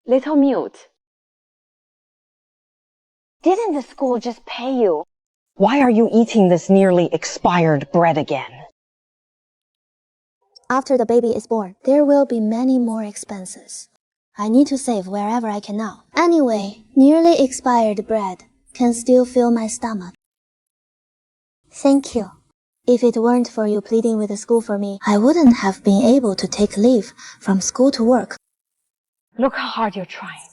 Little mute. Didn't the school just pay you? Why are you eating this nearly expired bread again? After the baby is born, there will be many more expenses. I need to save wherever I can now. Anyway, nearly expired bread can still fill my stomach. Thank you. If it weren't for you pleading with the school for me, I wouldn't have been able to take leave from school to work. Look how hard you're trying.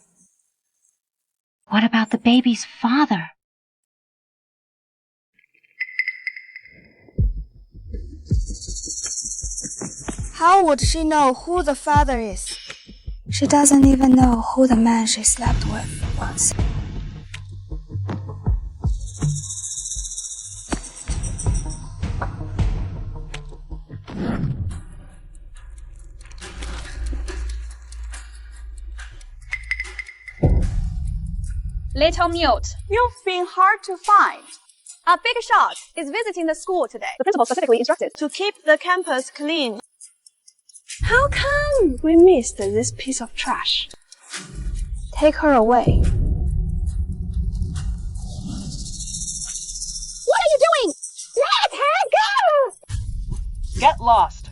What about the baby's father? How would she know who the father is? She doesn't even know who the man she slept with was. Little mute. You've been hard to find. A big shot is visiting the school today. The principal specifically instructed To keep the campus clean. How come we missed this piece of trash? Take her away. What are you doing? Let her go! Get lost.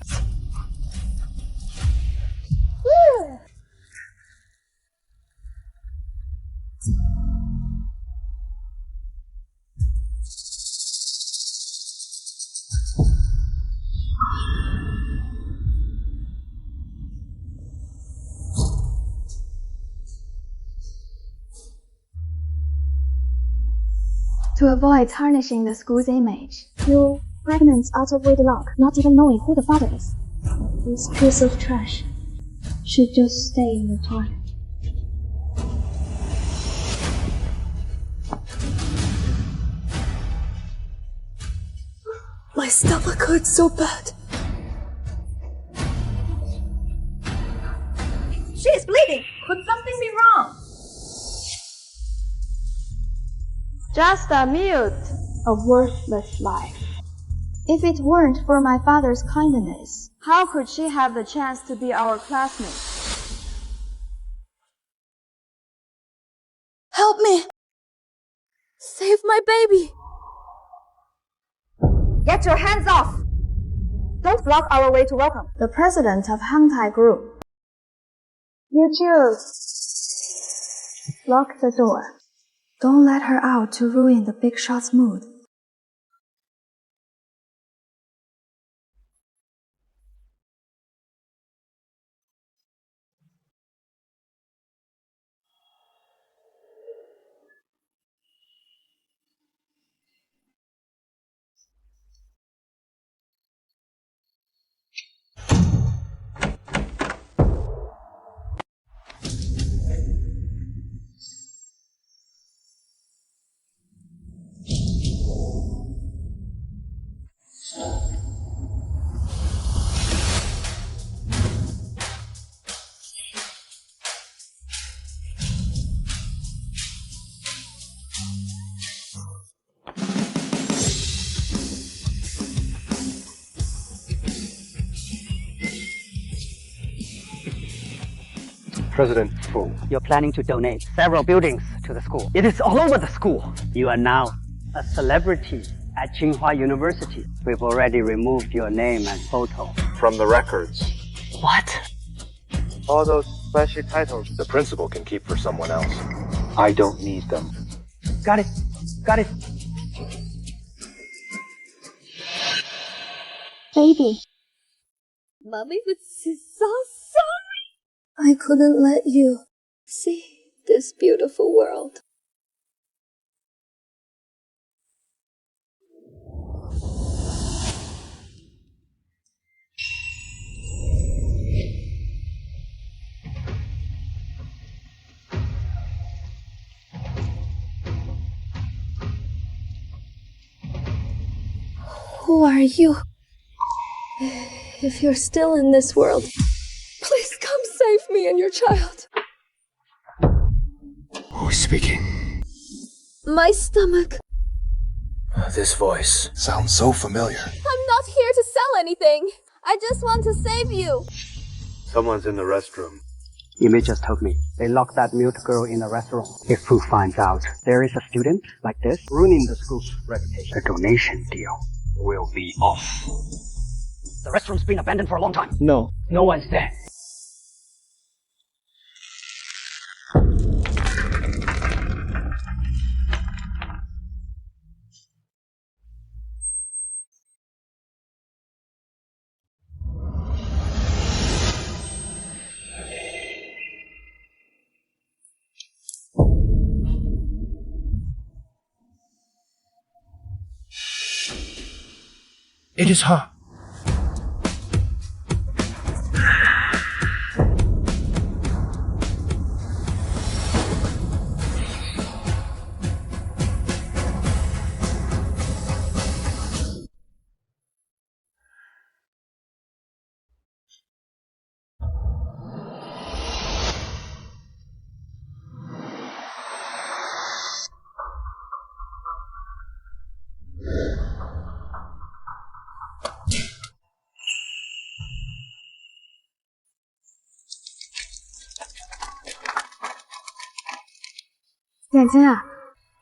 To avoid tarnishing the school's image, you pregnant out of wedlock, not even knowing who the father is. This piece of trash should just stay in the toilet. My stomach hurts so bad. She is bleeding. Could something be wrong? Just a mute. A worthless life. If it weren't for my father's kindness, How could she have the chance to be our classmate? Help me! Save my baby! Get your hands off! Don't block our way to welcome. The president of Hangtai Group. You choose. Lock the door. Don't let her out to ruin the big shot's mood. President Fu. You're planning to donate several buildings to the school. It is all over the school. You are now a celebrity at Tsinghua University. We've already removed your name and photo. From the records. What? All those flashy titles the principal can keep for someone else. I don't need them. Got it. Got it. baby. Mommy was so sorry. I couldn't let you see this beautiful world. Who are you? If you're still in this world, please come save me and your child. Who's speaking? My stomach. This voice sounds so familiar. I'm not here to sell anything. I just want to save you. Someone's in the restroom. Ime just told me they locked that mute girl in a restaurant. If Fu finds out there is a student like this ruining the school's reputation, the donation deal will be off. The restaurant's been abandoned for a long time. No. No one's there. It is her.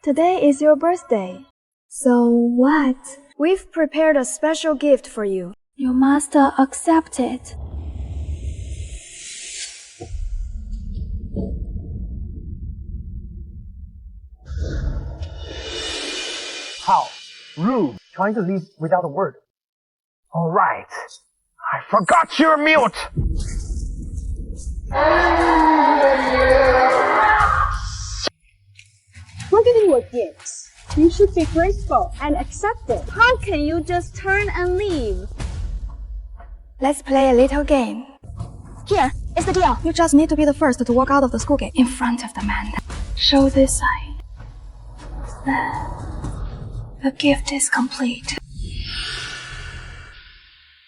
Today is your birthday. So what? We've prepared a special gift for you. You must accept it. How? Rude. Trying to leave without a word. Alright. I forgot you're mute! We're giving you a gift. You should be grateful and accept it. How can you just turn and leave? Let's play a little game. Here is the deal. You just need to be the first to walk out of the school gate in front of the man. Show this side. Then the gift is complete.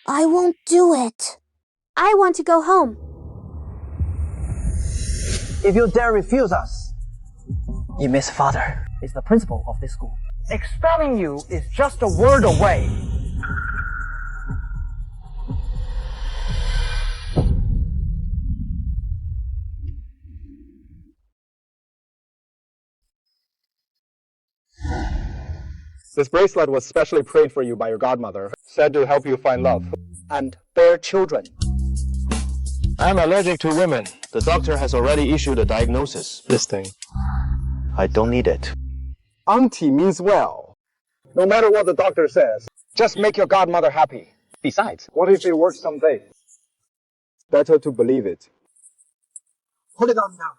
I won't do it. I want to go home. If you dare refuse us, Ime's father is the principal of this school. Expelling you is just a word away. This bracelet was specially prayed for you by your godmother, said to help you find love And bear children. I'm allergic to women. The doctor has already issued a diagnosis. This thing. I don't need it. Auntie means well. No matter what the doctor says, just make your godmother happy. Besides, what if it works someday? Better to believe it. Put it on now.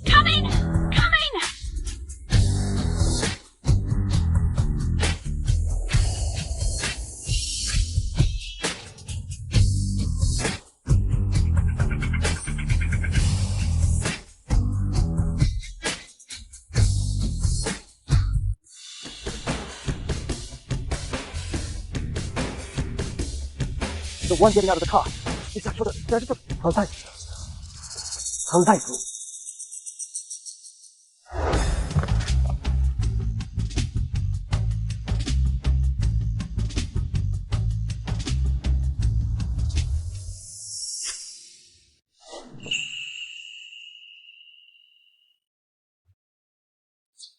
Coming! Coming! The one getting out of the car. 你想说的在这很快，很快速。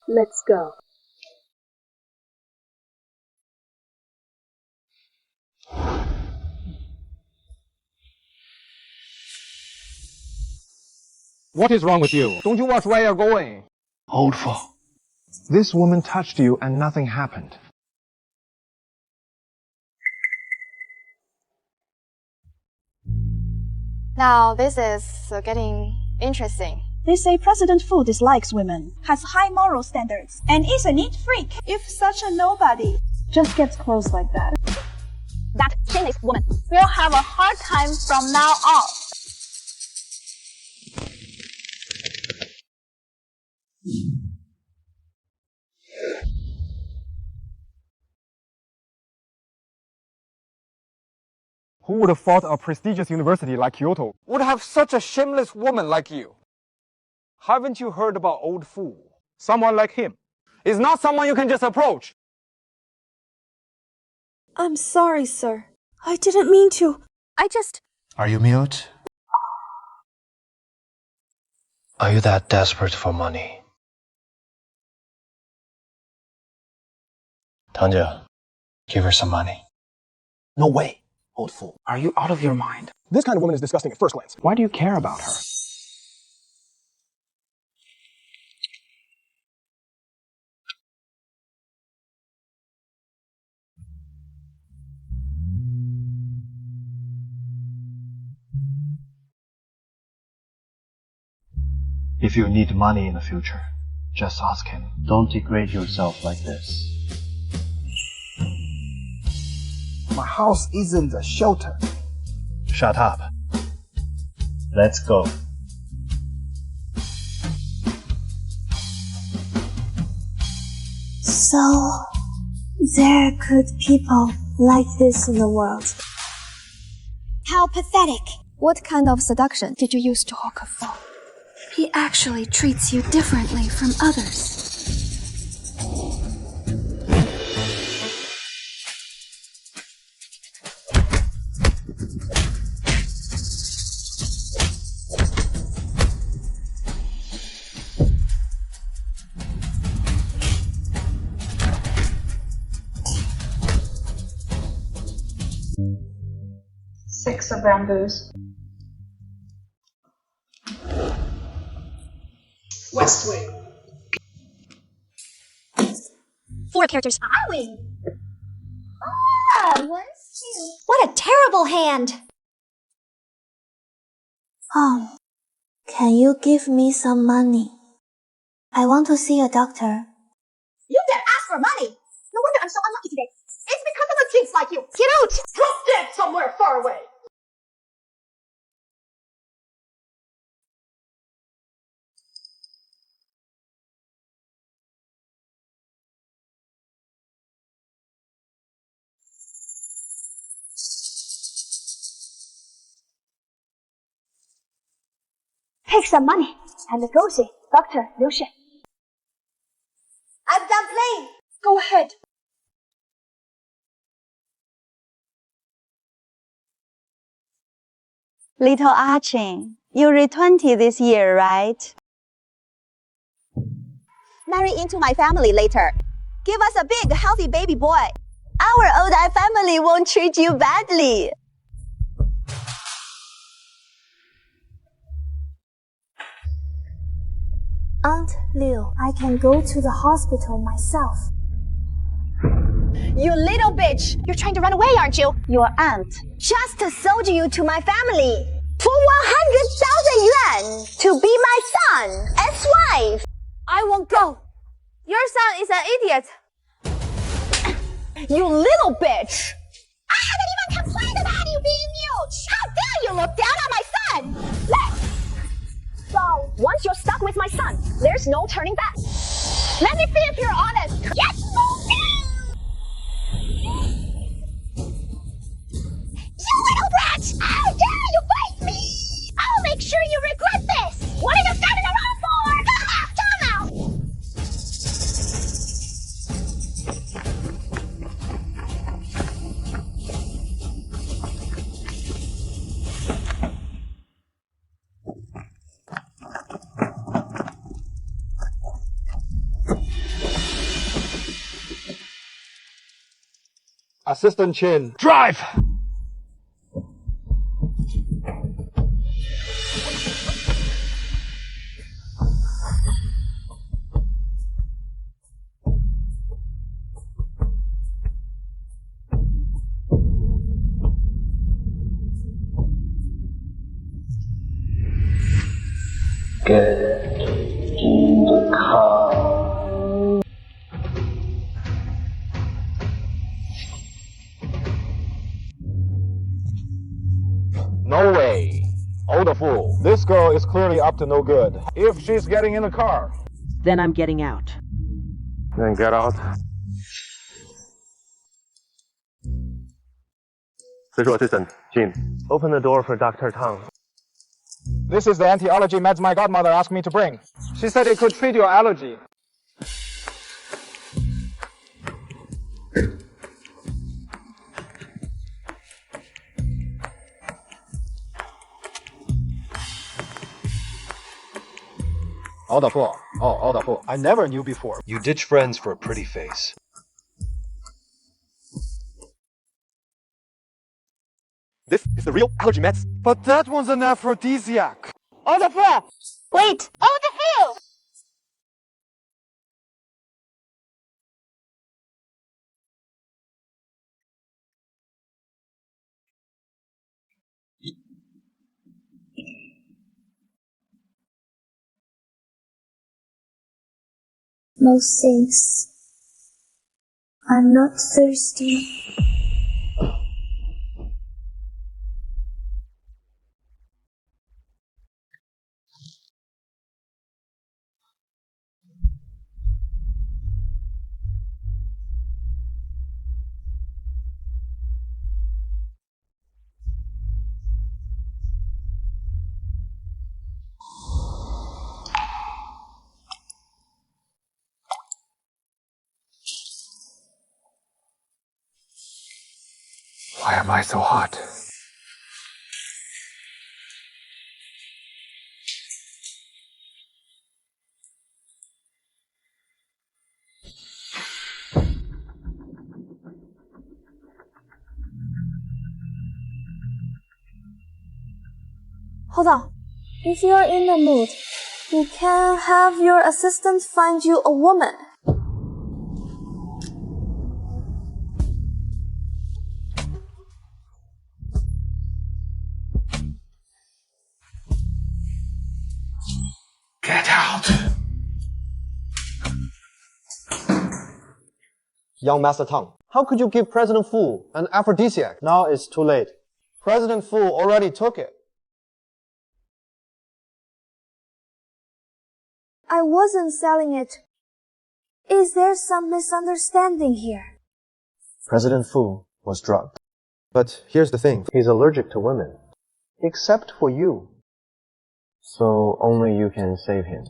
Let's go. What is wrong with you? Don't you watch where you're going? Old fool. This woman touched you and nothing happened. Now this is getting interesting. They say President Fu dislikes women, has high moral standards, and is a neat freak. If such a nobody just gets close like that, That shameless woman will have a hard time from now on. Who would have thought a prestigious university like Kyoto Would have such a shameless woman like you. Haven't you heard about old fool? Someone like him. He's not someone you can just approach. I'm sorry, sir. I didn't mean to. Are you mute? Are you that desperate for money? Tanja, give her some money. No way, old fool. Are you out of your mind? This kind of woman is disgusting at first glance. Why do you care about her? If you need money in the future, just ask him. Don't degrade yourself like this. My house isn't a shelter. Shut up. Let's go. So, there are good people like this in the world. How pathetic. What kind of seduction did you use to hawk a phone? He actually treats you differently from others. Six of bamboos. West Wing. 4 characters. Owie! What a terrible hand! Can you give me some money? I want to see a doctor. You dare ask for money? No wonder I'm so unlucky today. It's because of a jinx like you. Get out! Drop dead somewhere far away. Take some money and go see Dr. Liu Shen. I'm done playing. Go ahead. Little Archie, you're 20 this year, right? Marry into my family later. Give us a big, healthy baby boy. Our old eye family won't treat you badly. Aunt Liu, I can go to the hospital myself. You little bitch! You're trying to run away, aren't you? Your aunt just sold you to my family for 100,000 yuan to be my son as wife. I won't go. Your son is an idiot. You little bitch! I haven't even complained about you being mute. How dare you look down on my son? So, once you're stuck with my son, there's no turning back. Let me see if you're honest. Yes, you little brat! How dare you bite me! I'll make sure you regret this! What are you standing around for? Come out! Come out! Assistant Chin, drive! Get in the car. No way. Oh, the fool. This girl is clearly up to no good. If she's getting in the car, Then I'm getting out. then get out. Special assistant, Jin, open the door for Dr. Tang. This is the anti-allergy meds my godmother asked me to bring. She said it could treat your allergy. I never knew before. You ditch friends for a pretty face. This is the real allergy meds. But that one's an aphrodisiac. Wait! Oh, the hell! Most things. I'm not thirsty. Why am I so hot? Hold on. If you're in the mood, you can have your assistant find you a woman. Get out! Young Master Tang, how could you give President Fu an aphrodisiac? Now it's too late. President Fu already took it. I wasn't selling it. Is there some misunderstanding here? President Fu was drugged. But here's the thing. He's allergic to women. Except for you. So only you can save him.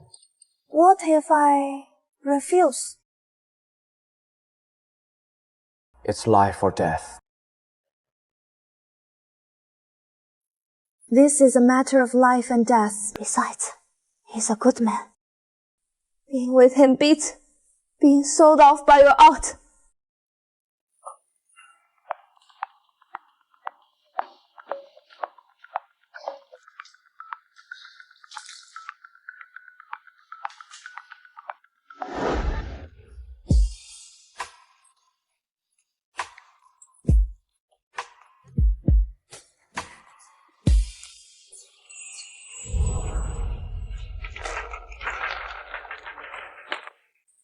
What if I refuse? It's life or death. This is a matter of life and death. Besides, he's a good man. Being with him beats being sold off by your aunt.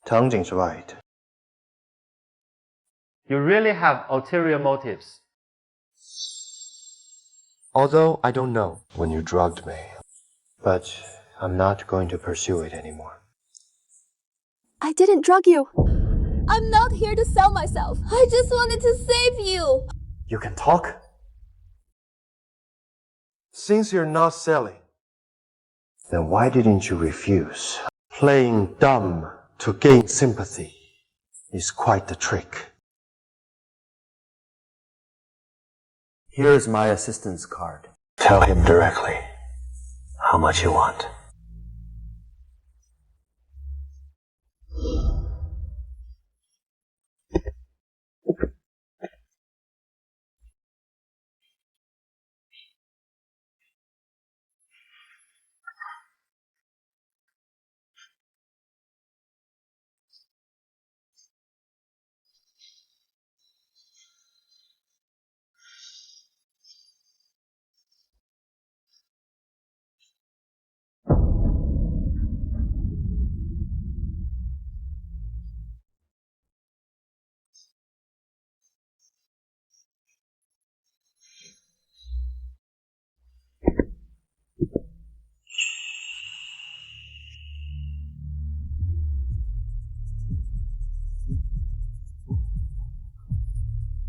Tang Jing's right. You really have ulterior motives. Although I don't know when you drugged me. But I'm not going to pursue it anymore. I didn't drug you. I'm not here to sell myself. I just wanted to save you. You can talk? Since you're not selling, then why didn't you refuse? Playing dumb to gain sympathy is quite the trick. Here's my assistant's card. Tell him directly how much you want.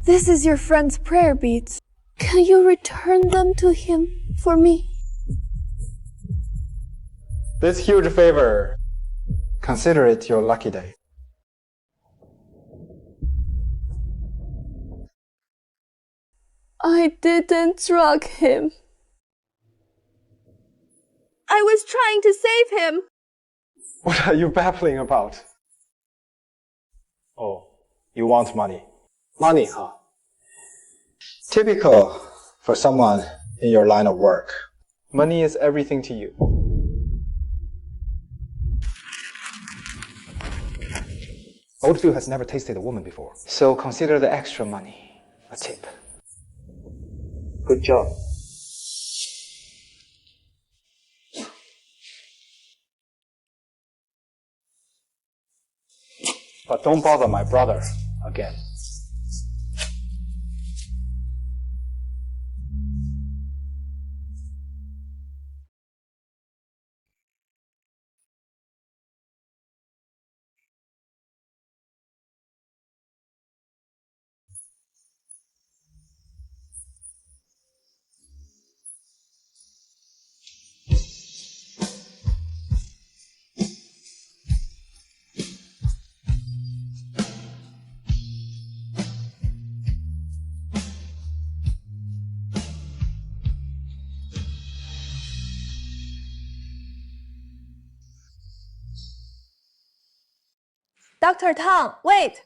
This is your friend's prayer beads. Can you return them to him for me? This huge favor, consider it your lucky day. I didn't drug him. I was trying to save him. What are you babbling about? Oh, you want money. Money, huh? Typical for someone in your line of work. Money is everything to you. Oldfield has never tasted a woman before. So consider the extra money a tip. Good job. But don't bother my brother again. Dr. Tang, wait!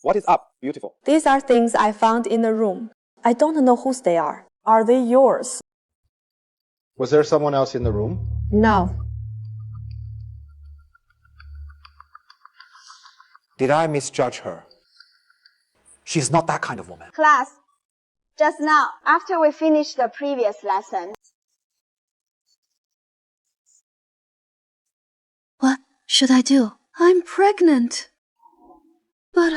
What is up, beautiful? These are things I found in the room. I don't know whose they are. Are they yours? Was there someone else in the room? No. Did I misjudge her? She's not that kind of woman. Class, just now, after we finished the previous lesson, What should I do? I'm pregnant. But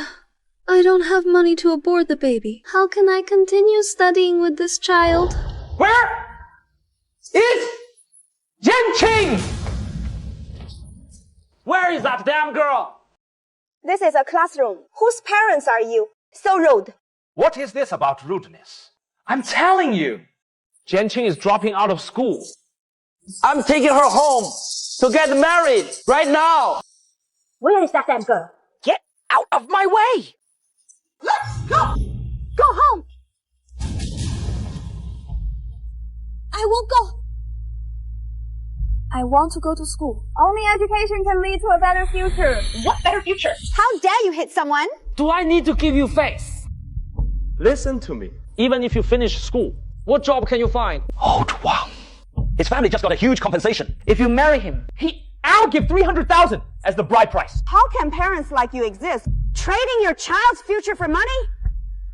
I don't have money to abort the baby. How can I continue studying with this child? Where is Jianqing? Where is that damn girl? this is a classroom. Whose parents are you? So rude. What is this about rudeness? I'm telling you, Jianqing is dropping out of school. I'm taking her home to get married right now. Where is that damn girl? Get out of my way! Let's go! Go home! I won't go. I want to go to school. Only education can lead to a better future. What better future? How dare you hit someone? Do I need to give you face? Listen to me. Even if you finish school, what job can you find? Oh, wow. His family just got a huge compensation. If you marry him, I'll give 300,000 as the bride price. How can parents like you exist? Trading your child's future for money?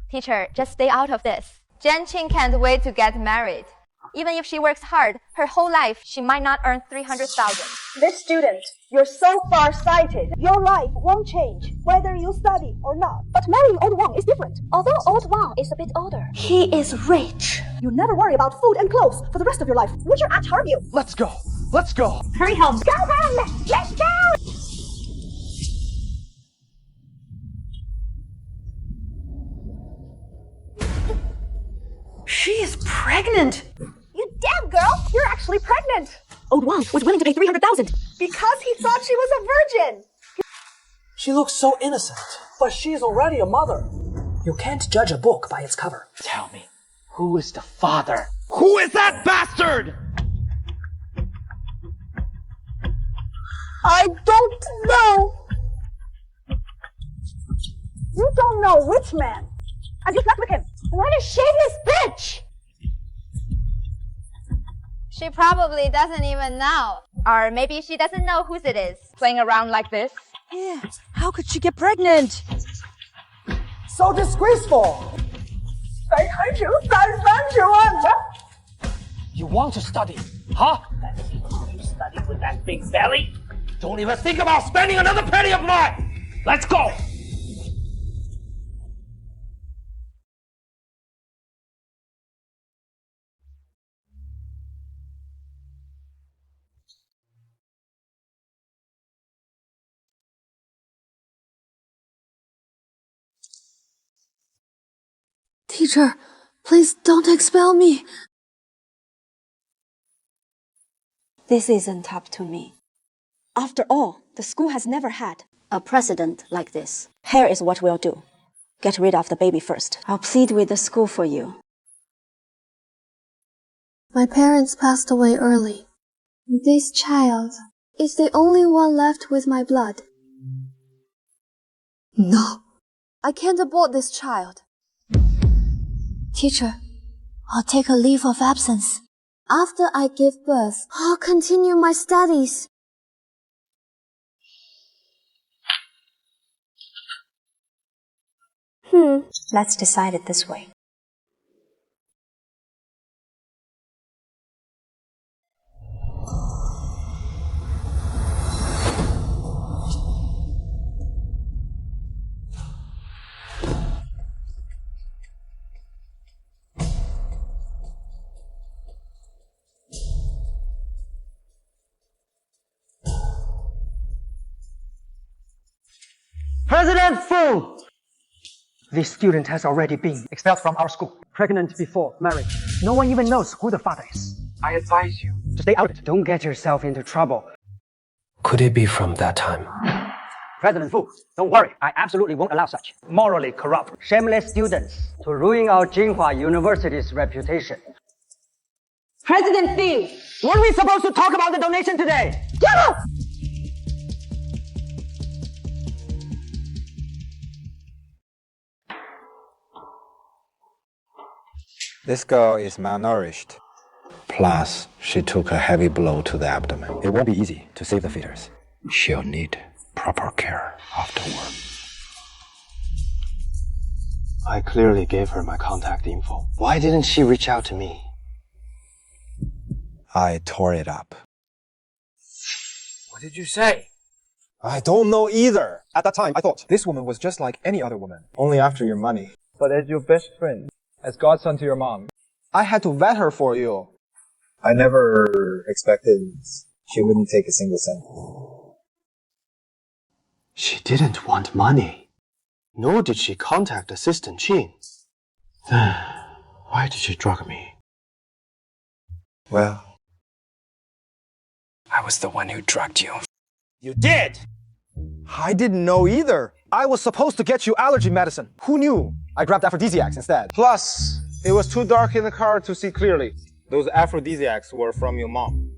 Teacher, just stay out of this. Jianqing can't wait to get married. Even if she works hard, her whole life, she might not earn 300,000. This student, you're so far-sighted. Your life won't change, whether you study or not. But marrying old Wang is different. Although old Wang is a bit older, he is rich. You never worry about food and clothes for the rest of your life. Would your aunt harm you? Let's go. Let's go. Hurry home. Go home! Let's go! She is pregnant! You damn girl! You're actually pregnant! Old Wang was willing to pay 300,000 because he thought she was a virgin! She looks so innocent, but she's already a mother. You can't judge a book by its cover. Tell me, who is the father? Who is that bastard? I don't know! You don't know which man! Have you slept with him? What a shameless bitch! She probably doesn't even know. Or maybe she doesn't know whose it is, playing around like this. Yeah, how could she get pregnant? So disgraceful! You want to study, huh? That's you study with that big belly? Don't even think about spending another penny of mine! Let's go! Teacher, please don't expel me. This isn't up to me. After all, the school has never had a precedent like this. Here is what we'll do. Get rid of the baby first. I'll plead with the school for you. My parents passed away early. This child is the only one left with my blood. No, I can't abort this child. Teacher, I'll take a leave of absence. After I give birth, I'll continue my studies. Let's decide it this way. President Fu! This student has already been expelled from our school. Pregnant before marriage. No one even knows who the father is. I advise you to stay out of it. Don't get yourself into trouble. Could it be from that time? President Fu, don't worry. I absolutely won't allow such morally corrupt, shameless students to ruin our Jinhua University's reputation. President Fu, weren't we supposed to talk about the donation today? Get up! This girl is malnourished. Plus, she took a heavy blow to the abdomen. It won't be easy to save the fetus. She'll need proper care afterward. I clearly gave her my contact info. Why didn't she reach out to me? I tore it up. What did you say? I don't know either. At that time, I thought this woman was just like any other woman. Only after your money. But as your best friend, as godson to your mom, I had to vet her for you. I never expected she wouldn't take a single cent. She didn't want money. Nor did she contact Assistant Chin. Then, why did she drug me? Well, I was the one who drugged you. You did! I didn't know either. I was supposed to get you allergy medicine. Who knew? I grabbed aphrodisiacs instead. Plus, it was too dark in the car to see clearly. Those aphrodisiacs were from your mom.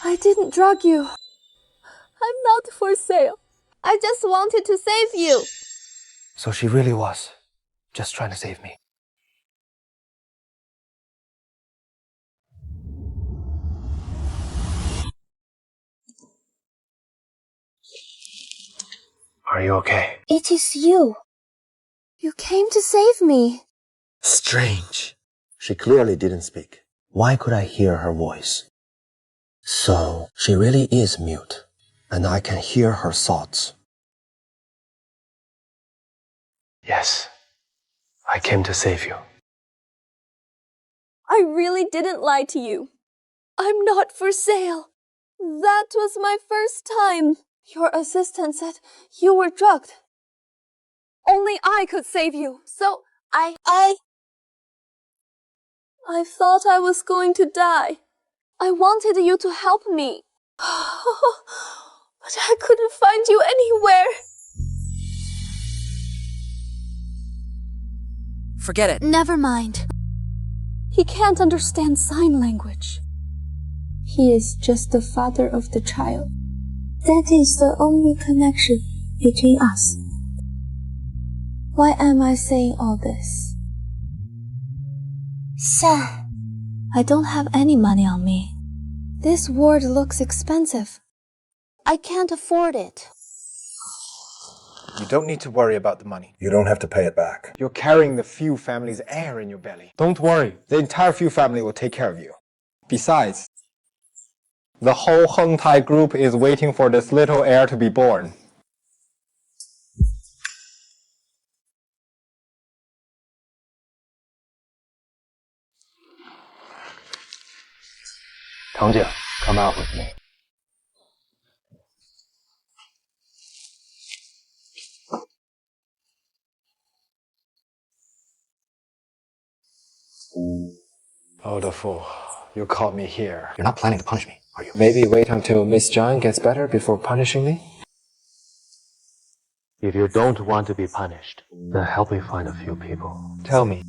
I didn't drug you. I'm not for sale. I just wanted to save you. So she really was just trying to save me. Are you okay? It is you. You came to save me. Strange. She clearly didn't speak. Why could I hear her voice? So, she really is mute, and I can hear her thoughts. Yes, I came to save you. I really didn't lie to you. I'm not for sale. That was my first time. Your assistant said you were drugged. Only I could save you, so I thought I was going to die. I wanted you to help me. But I couldn't find you anywhere. Forget it. Never mind. He can't understand sign language. He is just the father of the child. That is the only connection between us. Why am I saying all this? Son, I don't have any money on me. This ward looks expensive. I can't afford it. You don't need to worry about the money. You don't have to pay it back. You're carrying the Fu family's air in your belly. Don't worry. The entire Fu family will take care of you. Besides, the whole Heng Tai group is waiting for this little heir to be born. Tangjia, come out with me. Oh, the fool. You caught me here. You're not planning to punish me, are you? Maybe wait until Miss Zhang gets better before punishing me? If you don't want to be punished, then help me find a few people. Tell me.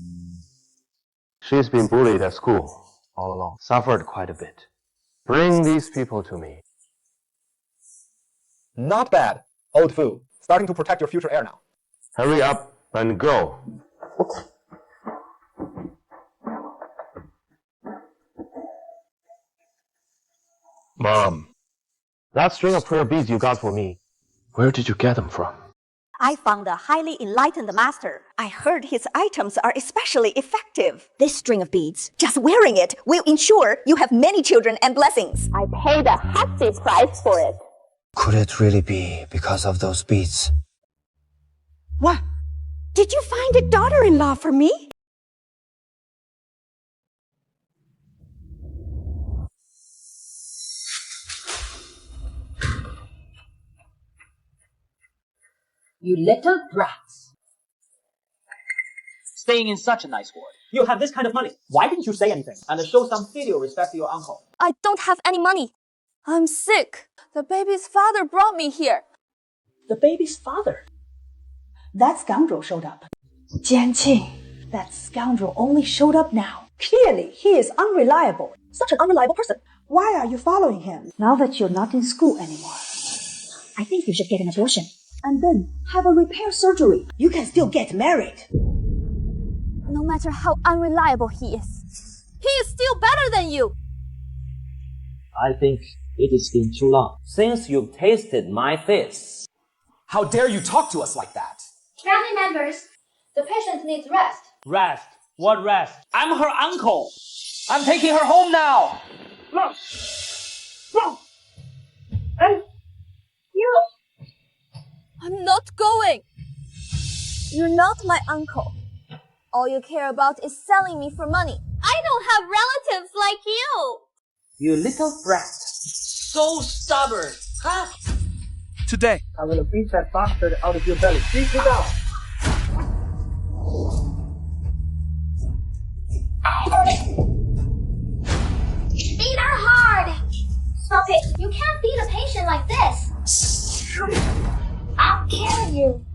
She's been bullied at school. all along. Suffered quite a bit. Bring these people to me. Not bad, old fool. Starting to protect your future heir now. Hurry up and go. Mom, that string of prayer beads you got for me, where did you get them from? I found a highly enlightened master. I heard his items are especially effective. This string of beads, just wearing it will ensure you have many children and blessings. I paid a hefty price for it. Could it really be because of those beads? What? Did you find a daughter-in-law for me? You little brats. Staying in such a nice ward. You have this kind of money. Why didn't you say anything? And show some filial respect to your uncle. I don't have any money. I'm sick. The baby's father brought me here. The baby's father? That scoundrel showed up. Jianqing. That scoundrel only showed up now. Clearly, he is unreliable. Such an unreliable person. Why are you following him? Now that you're not in school anymore. I think you should get an abortion. And then have a repair surgery. You can still get married. No matter how unreliable he is still better than you. I think it has been too long since you've tasted my fists. How dare you talk to us like that? Family members, the patient needs rest. Rest? What rest? I'm her uncle. I'm taking her home now. Look! Look! Hey! You! I'm not going. You're not my uncle. All you care about is selling me for money. I don't have relatives like you. You little brat. So stubborn, huh? Today, I will beat that bastard out of your belly. Beat it out! Beat her hard! Stop it! You can't beat a patient like this! I'll kill you!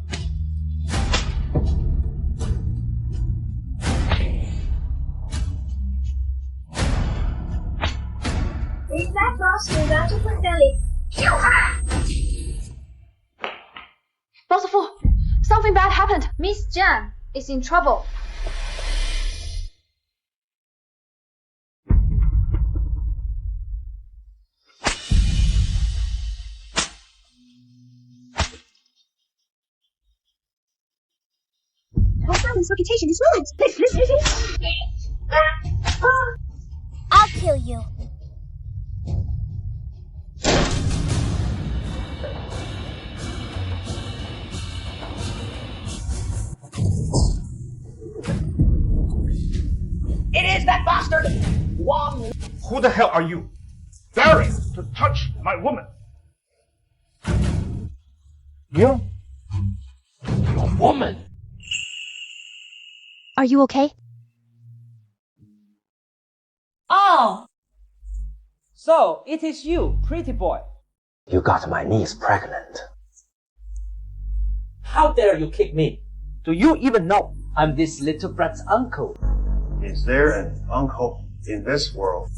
Beat that bastard out of her belly! Kill her! Bossful, something bad happened. Miss Jian is in trouble. Our family's reputation is ruined. I'll kill you. It is that bastard! Wang! Who the hell are you? Daring to touch my woman? Your woman? Are you okay? Oh! So, it is you, pretty boy. You got my niece pregnant. How dare you kick me? Do you even know I'm this little brat's uncle? Is there an uncle in this world?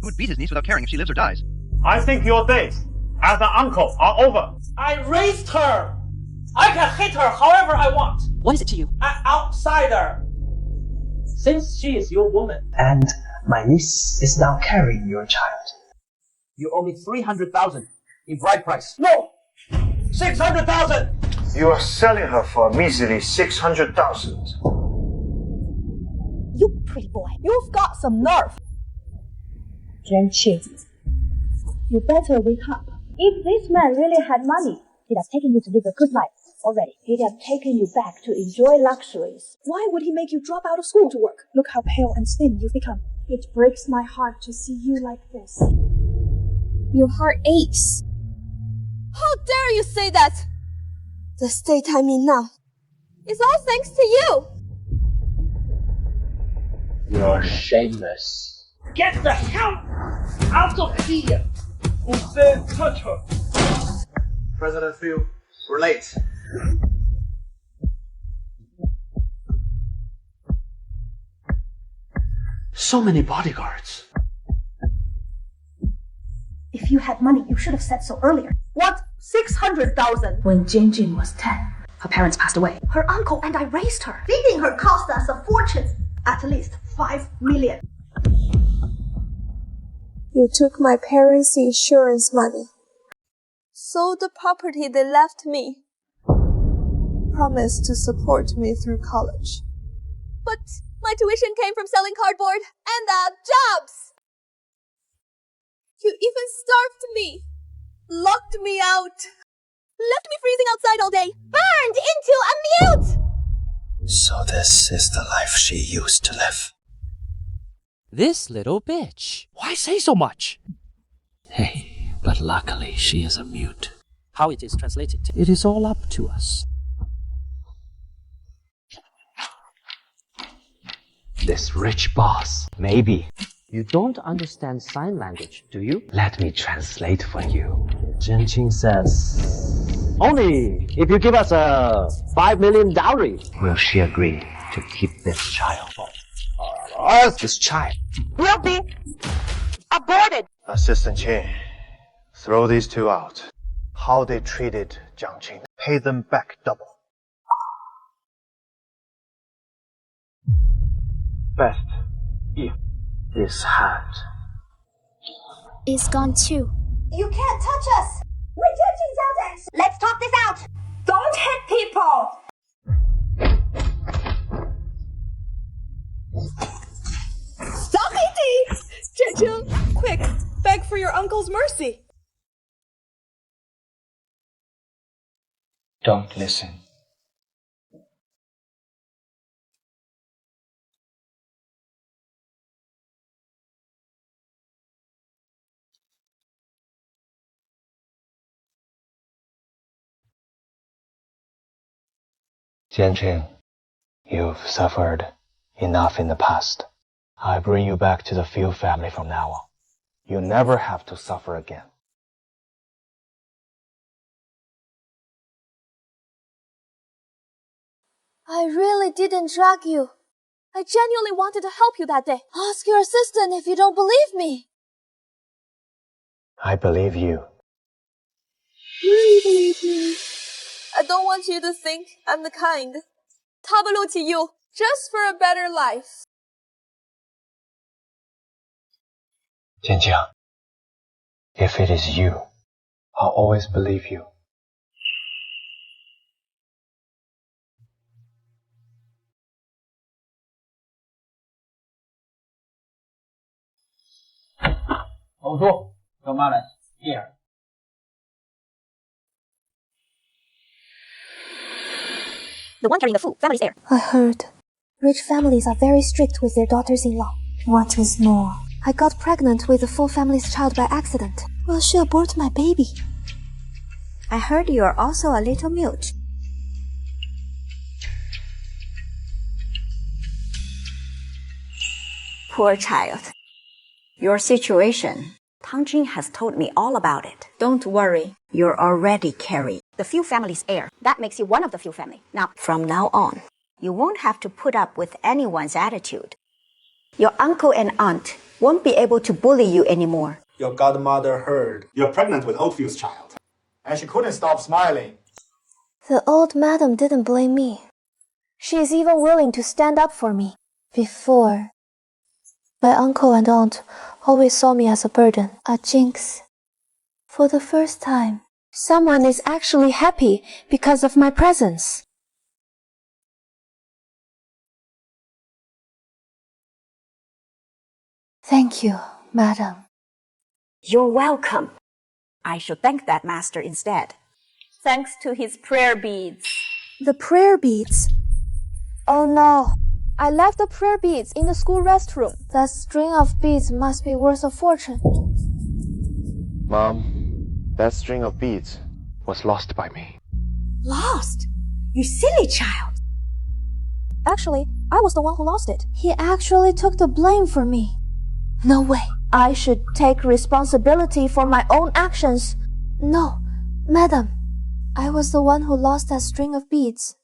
Who would beat his niece without caring if she lives or dies? I think your days as an uncle are over. I raised her! I can hit her however I want! What is it to you? An outsider! Since she is your woman. And my niece is now carrying your child. You owe me 300,000 in bride price. No! 600,000! You are selling her for a measly 600,000. You pretty boy. You've got some nerve. Jianqing, you better wake up. If this man really had money, he'd have taken you to live a good life already. He'd have taken you back to enjoy luxuries. Why would he make you drop out of school to work? Look how pale and thin you've become. It breaks my heart to see you like this. Your heart aches. How dare you say that? The state I'm in now. It's all thanks to you. You're shameless. Get the hell out of here! Who said touch her? President Field, we're late. So many bodyguards. If you had money, you should have said so earlier. What? 600,000? When Jinjin was 10, her parents passed away. Her uncle and I raised her. Feeding her cost us a fortune. At least 5 million. You took my parents' insurance money. Sold the property they left me. Promised to support me through college. But my tuition came from selling cardboard and jobs. You even starved me, locked me out, left me freezing outside all day, burned into a mute! So this is the life she used to live. This little bitch. Why say so much? Hey, but luckily she is a mute. How it is translated? It is all up to us. This rich boss. Maybe. You don't understand sign language, do you? Let me translate for you. Jinqing says, only if you give us a 5 million dowry will she agree to keep this child. This child Will be aborted. Assistant Qin, throw these two out. How they treated Jiang Qing, pay them back double. Best if this hand is gone too. You can't touch us. We're judging others. Let's talk this out. Don't hit people. Stop eating! Jinjin, quick, beg for your uncle's mercy. Don't listen. Jianqing, you've suffered enough in the past. I bring you back to the Fu family from now on. You'll never have to suffer again. I really didn't drag you. I genuinely wanted to help you that day. Ask your assistant if you don't believe me. I believe you. Really believe me. I don't want you to think I'm the kind. 他不录取 you just for a better life. Jinjiang, if it is you, I'll always believe you. Here. The one carrying the Fu family's heir. I heard. Rich families are very strict with their daughters-in-law. What is more, I got pregnant with the Fu family's child by accident. Will she abort my baby? I heard you are also a little mute. Poor child. Your situation. Tang Jing has told me all about it. Don't worry. You're already carrying the Fu family's heir. That makes you one of the Fu family. Now, from now on, you won't have to put up with anyone's attitude. Your uncle and aunt won't be able to bully you anymore. Your godmother heard you're pregnant with Old Fu's child, and she couldn't stop smiling. The old madam didn't blame me. She is even willing to stand up for me. Before, my uncle and aunt always saw me as a burden, a jinx. For the first time, someone is actually happy because of my presence. Thank you, madam. You're welcome. I should thank that master instead. Thanks to his prayer beads. The prayer beads? Oh no, I left the prayer beads in the school restroom. That string of beads must be worth a fortune. Mom, that string of beads was lost by me. Lost? You silly child. Actually, I was the one who lost it. He actually took the blame for me. No way. I should take responsibility for my own actions. No, madam. I was the one who lost that string of beads.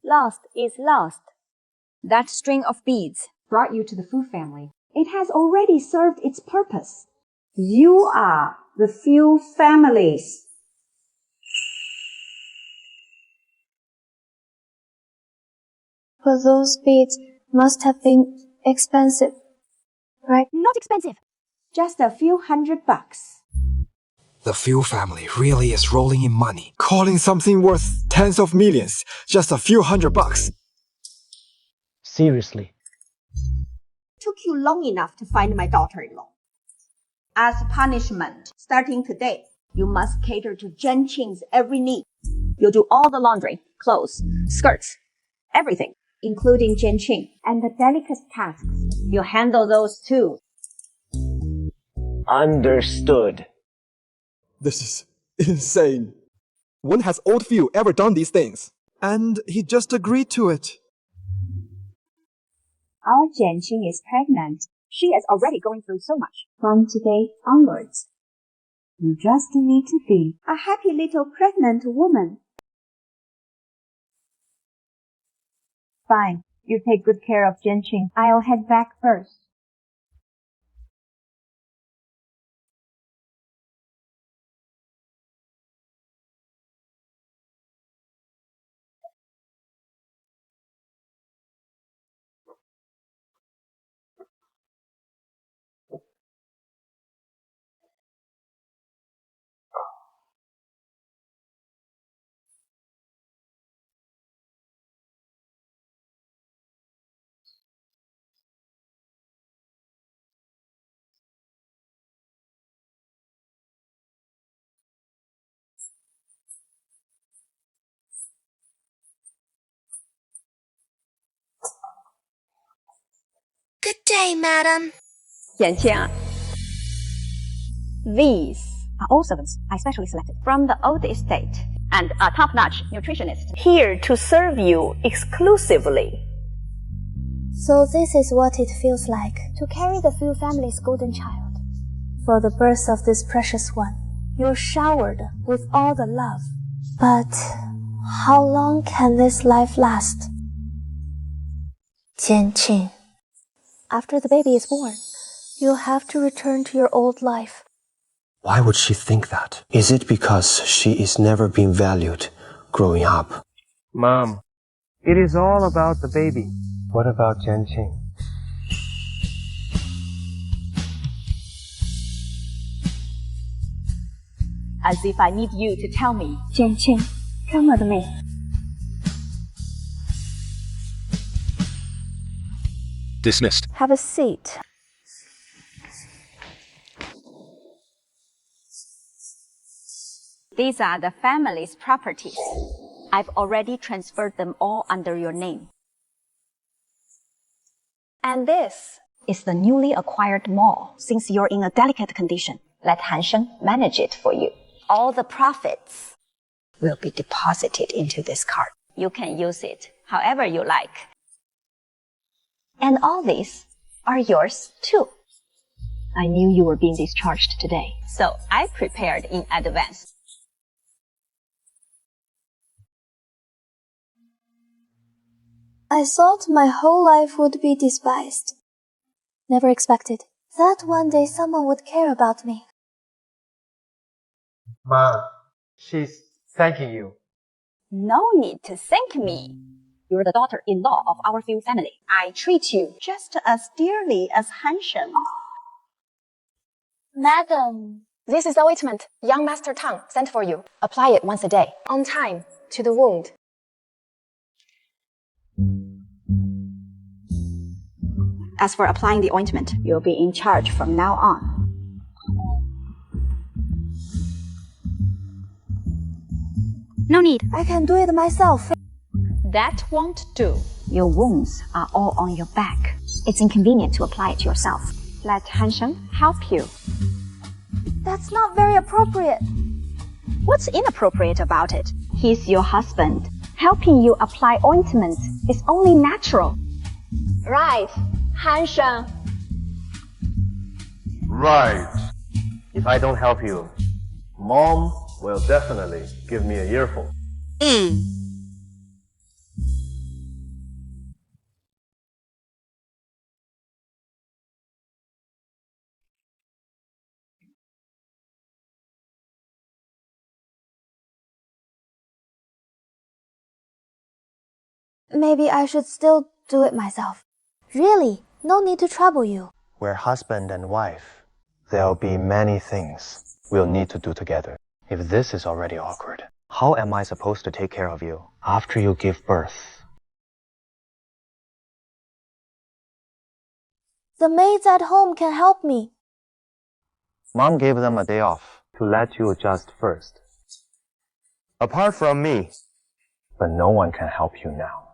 Lost is lost. That string of beads brought you to the Fu family. It has already served its purpose. You are the Fu families. But those beads must have been expensive, right? Not expensive. Just a few $100. The Fu family really is rolling in money. Calling something worth tens of millions just a few $100. Seriously. Took you long enough to find my daughter-in-law. As punishment, starting today, you must cater to Jianqing's every need. You'll do all the laundry, clothes, skirts, everything, including Jianqing. And the delicate tasks, you'll handle those too. Understood. This is insane. When has old Fu ever done these things? And he just agreed to it. Our Jianqing is pregnant. She is already going through so much. From today onwards, you just need to be a happy little pregnant woman. Fine. You take good care of Jianqing. I'll head back first. Good day, madam. Jianqing. These are all servants I specially selected from the old estate and a top-notch nutritionist here to serve you exclusively. So this is what it feels like to carry the Fu family's golden child. For the birth of this precious one, you're showered with all the love. But how long can this life last? Jianqing. After the baby is born, you'll have to return to your old life. Why would she think that? Is it because she is never being valued growing up? Mom, it is all about the baby. What about Jianqing? As if I need you to tell me. Jianqing, come with me. Dismissed. Have a seat. These are the family's properties. I've already transferred them all under your name. And this is the newly acquired mall. Since you're in a delicate condition, let Hansheng manage it for you. All the profits will be deposited into this card. You can use it however you like. And all these are yours too. I knew you were being discharged today, so I prepared in advance. I thought my whole life would be despised. Never expected that one day someone would care about me. Ma, she's thanking you. No need to thank me. You're the daughter-in-law of our Fu family. I treat you just as dearly as Hansheng. Madam. This is the ointment young Master Tang sent for you. Apply it once a day, on time, to the wound. As for applying the ointment, you'll be in charge from now on. No need. I can do it myself. That won't do. Your wounds are all on your back. It's inconvenient to apply it yourself. Let Hansheng help you. That's not very appropriate. What's inappropriate about it? He's your husband. Helping you apply ointment is only natural. Right, Hansheng. Right. If I don't help you, Mom will definitely give me a earful. Maybe I should still do it myself. Really, no need to trouble you. We're husband and wife. There'll be many things we'll need to do together. If this is already awkward, how am I supposed to take care of you after you give birth? The maids at home can help me. Mom gave them a day off to let you adjust first. Apart from me. But no one can help you now.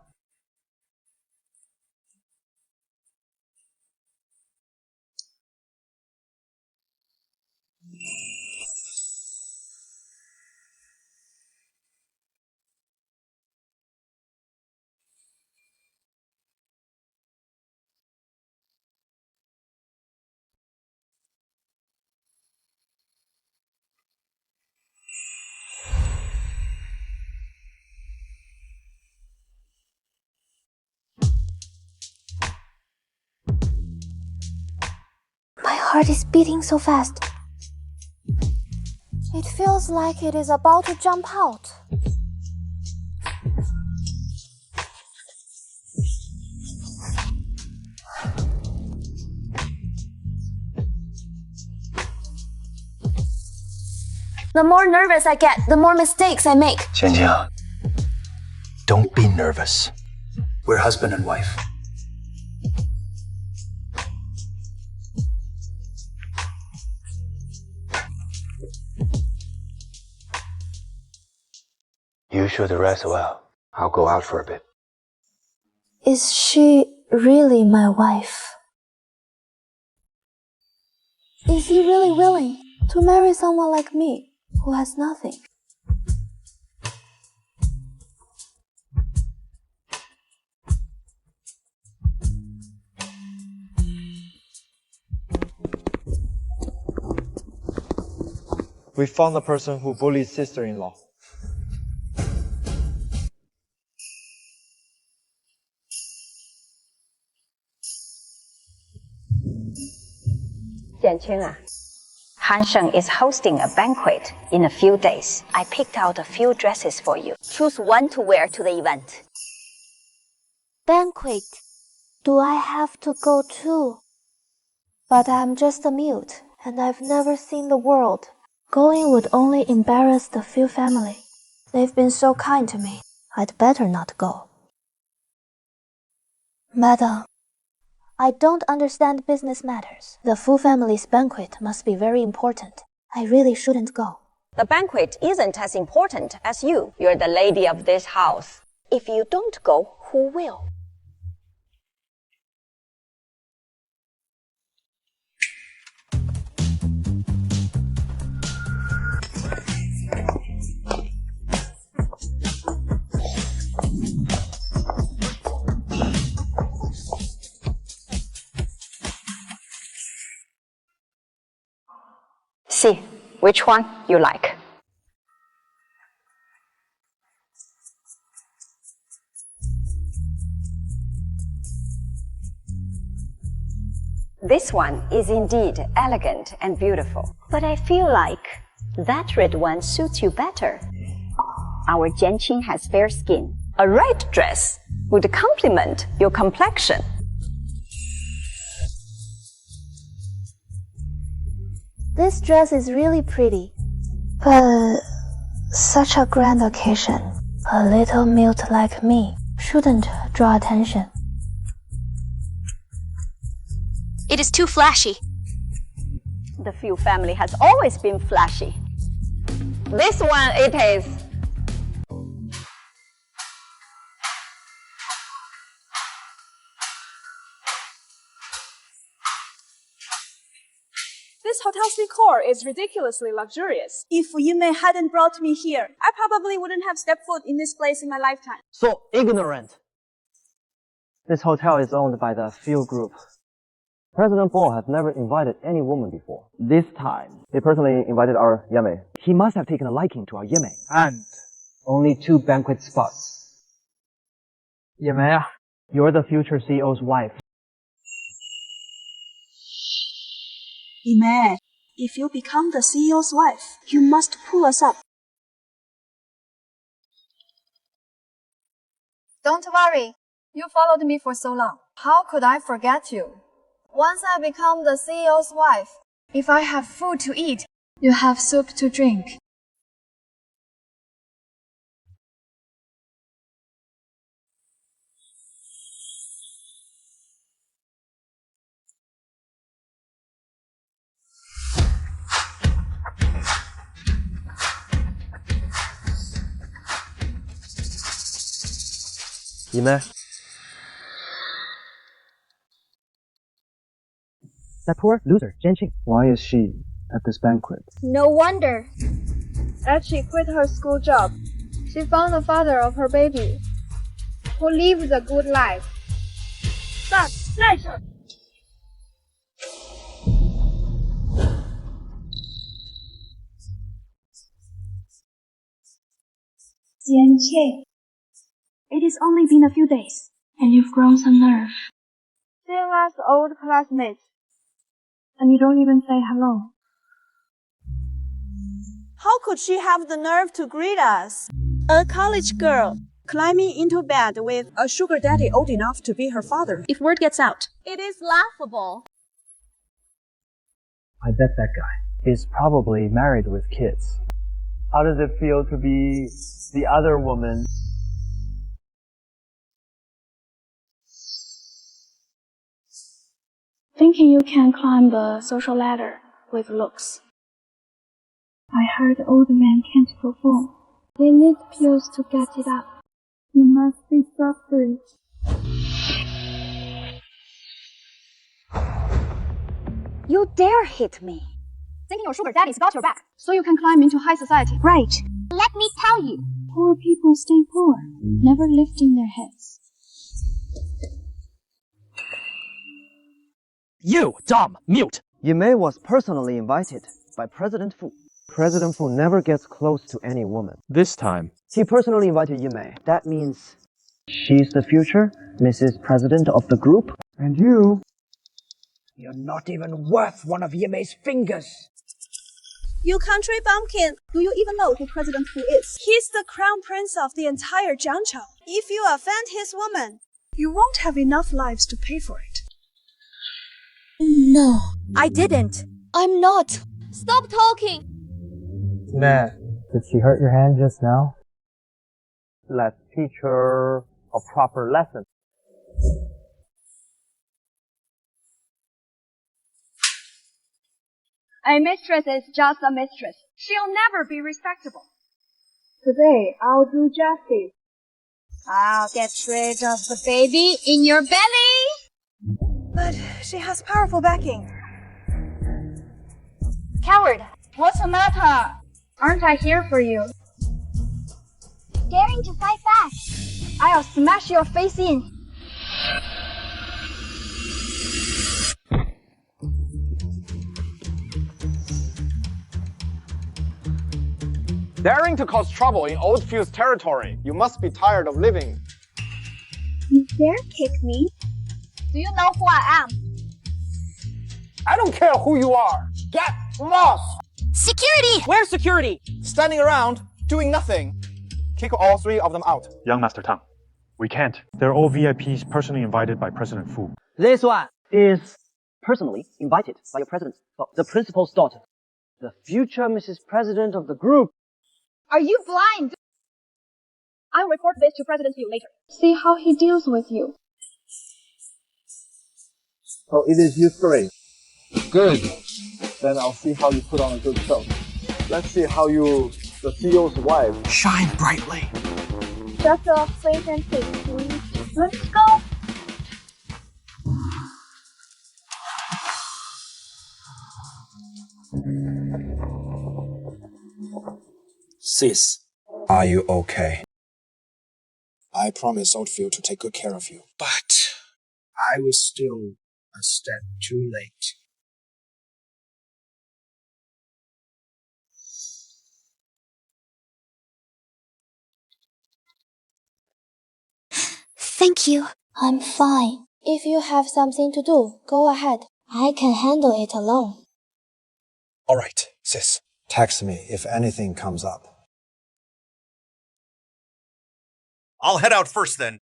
My heart is beating so fast. It feels like it is about to jump out. The more nervous I get, the more mistakes I make. Qianjia, don't be nervous. We're husband and wife. You should rest well. I'll go out for a bit. Is she really my wife? Is he really willing to marry someone like me, who has nothing? We found the person who bullied sister-in-law. Han Sheng is hosting a banquet in a few days. I picked out a few dresses for you. Choose one to wear to the event. Banquet. Do I have to go too? But I'm just a mute, and I've never seen the world. Going would only embarrass the Fu family. They've been so kind to me. I'd better not go. Madam, I don't understand business matters. The Fu family's banquet must be very important. I really shouldn't go. The banquet isn't as important as you. You're the lady of this house. If you don't go, who will? See which one you like. This one is indeed elegant and beautiful, but I feel like that red one suits you better. Our Jianqing has fair skin. A red dress would complement your complexion. This dress is really pretty, but such a grand occasion. A little mute like me shouldn't draw attention. It is too flashy. The Fu family has always been flashy. This one it is. This hotel's decor is ridiculously luxurious. If Yimei hadn't brought me here, I probably wouldn't have stepped foot in this place in my lifetime. So ignorant. This hotel is owned by the Fu Group. President Bo has never invited any woman before. This time, he personally invited our Yimei. He must have taken a liking to our Yimei. And only 2 banquet spots. Yimei, you're the future CEO's wife. Yimei, if you become the CEO's wife, you must pull us up. Don't worry. You followed me for so long. How could I forget you? Once I become the CEO's wife, if I have food to eat, you have soup to drink. Yime? That poor loser, Jianqing. Why is she at this banquet? No wonder. As she quit her school job, she found the father of her baby, who lived a good life. Such pleasure! Jianqing, it has only been a few days, and you've grown some nerve. Same as old classmates, and you don't even say hello. How could she have the nerve to greet us? A college girl climbing into bed with a sugar daddy old enough to be her father. If word gets out, it is laughable. I bet that guy is probably married with kids. How does it feel to be the other woman? Thinking you can climb the social ladder with looks. I heard old men can't perform. They need pills to get it up. You must be suffering. You dare hit me? Thinking your sugar daddy's got your back, so you can climb into high society. Right. Let me tell you. Poor people stay poor, never lifting their heads. You, dumb, mute! Yime was personally invited by President Fu. President Fu never gets close to any woman. This time, he personally invited Yime. That means she's the future Mrs. President of the group. And you? You're not even worth one of Yime's fingers. You country bumpkin, do you even know who President Fu is? He's the crown prince of the entire Jiangchao. If you offend his woman, you won't have enough lives to pay for it. No, I didn't. I'm not. Stop talking! Nah, did she hurt your hand just now? Let's teach her a proper lesson. A mistress is just a mistress. She'll never be respectable. Today, I'll do justice. I'll get rid of the baby in your belly! But she has powerful backing. Coward! What's the matter? Aren't I here for you? Daring to fight back. I'll smash your face in. Daring to cause trouble in Oldfield's territory. You must be tired of living. You dare kick me? Do you know who I am? I don't care who you are. Get lost! Security! Where's security? Standing around, doing nothing. Kick all three of them out. Young Master Tang, we can't. They're all VIPs personally invited by President Fu. This one is personally invited by your president, the principal's daughter, the future Mrs. President of the group. Are you blind? I'll report this to President Fu later. See how he deals with you. Oh, it is you three. Good. Then I'll see how you put on a good show. Let's see how you, the CEO's wife, shine brightly. Just a plate and cake, please. Let's go. Sis, are you okay? I promised Oldfield to take good care of you. But I was still a step too late. Thank you. I'm fine. If you have something to do, go ahead. I can handle it alone. All right, sis. Text me if anything comes up. I'll head out first then.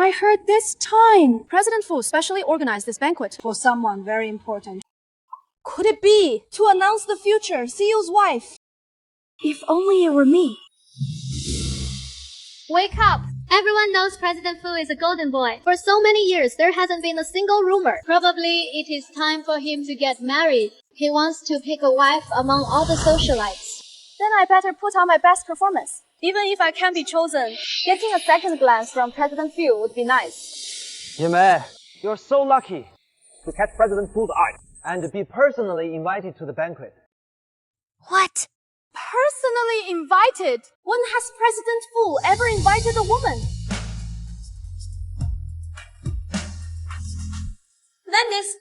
I heard this time President Fu specially organized this banquet For someone very important. Could it be to announce the future CEO's wife? If only it were me. Wake up! Everyone knows President Fu is a golden boy. For so many years, there hasn't been a single rumor. Probably it is time for him to get married. He wants to pick a wife among all the socialites. Then I better put on my best performance. Even if I can't be chosen, getting a second glance from President Fu would be nice. Yimei, you're so lucky to catch President Fu's eye and be personally invited to the banquet. What? Personally invited? When has President Fu ever invited a woman? That is,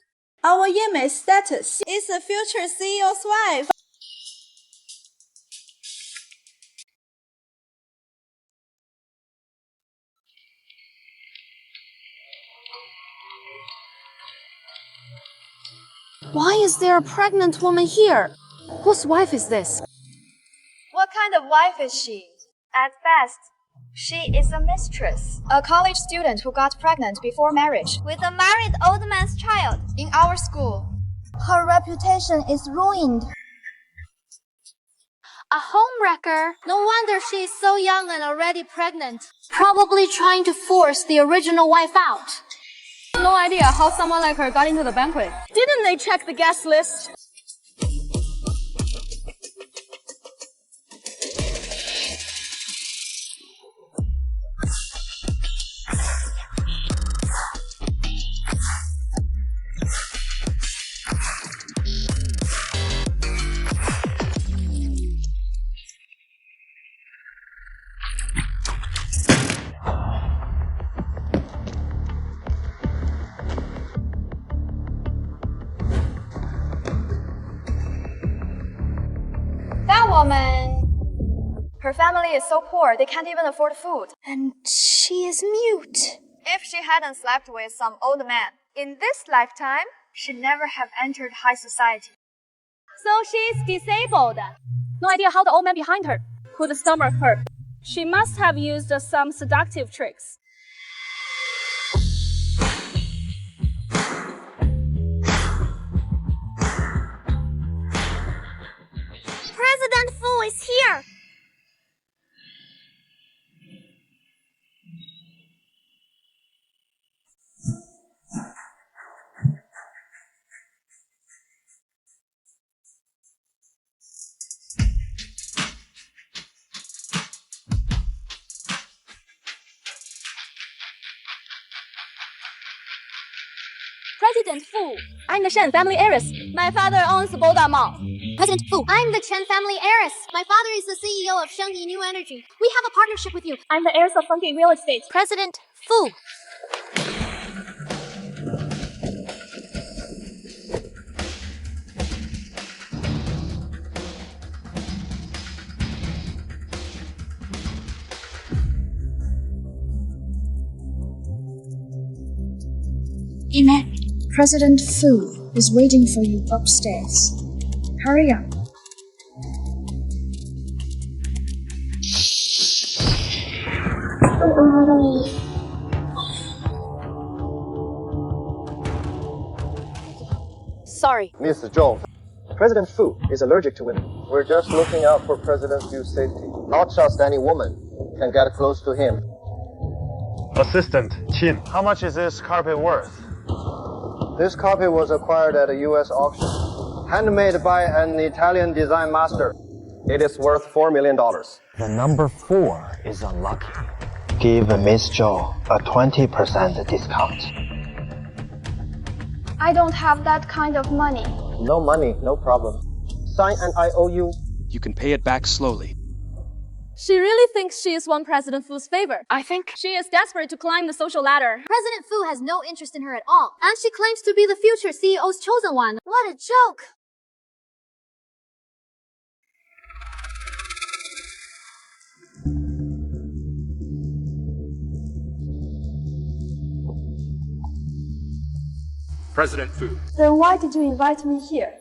our Yimei's status is the future CEO's wife. Why is there a pregnant woman here? Whose wife is this? What kind of wife is she? At best, she is a mistress. A college student who got pregnant before marriage. With a married old man's child. In our school. Her reputation is ruined. A homewrecker. No wonder she is so young and already pregnant. Probably trying to force the original wife out. No idea how someone like her got into the banquet. Didn't they check the guest list? Her family is so poor, they can't even afford food. And she is mute. If she hadn't slept with some old man, in this lifetime, she'd never have entered high society. So she's disabled. No idea how the old man behind her could stomach her. She must have used some seductive tricks. President Fu is here! President Fu, I'm the Shen family heiress. My father owns Boda Mall. President Fu, I'm the Chen family heiress. My father is the CEO of Shengyi New Energy. We have a partnership with you. I'm the heiress of funky real estate. President Fu. Yimei, President Fu is waiting for you upstairs. Hurry up. Sorry. Mr. Zhou, President Fu is allergic to women. We're just looking out for President Fu's safety. Not just any woman can get close to him. Assistant, Qin, how much is this carpet worth? This carpet was acquired at a U.S. auction, handmade by an Italian design master. It is worth $4 million. The number 4 is unlucky. Give Miss Zhou a 20% discount. I don't have that kind of money. No money, no problem. Sign an IOU. You can pay it back slowly. She really thinks she is won President Fu's favor. I think she is desperate to climb the social ladder. President Fu has no interest in her at all. And she claims to be the future CEO's chosen one. What a joke! President Fu. Then why did you invite me here?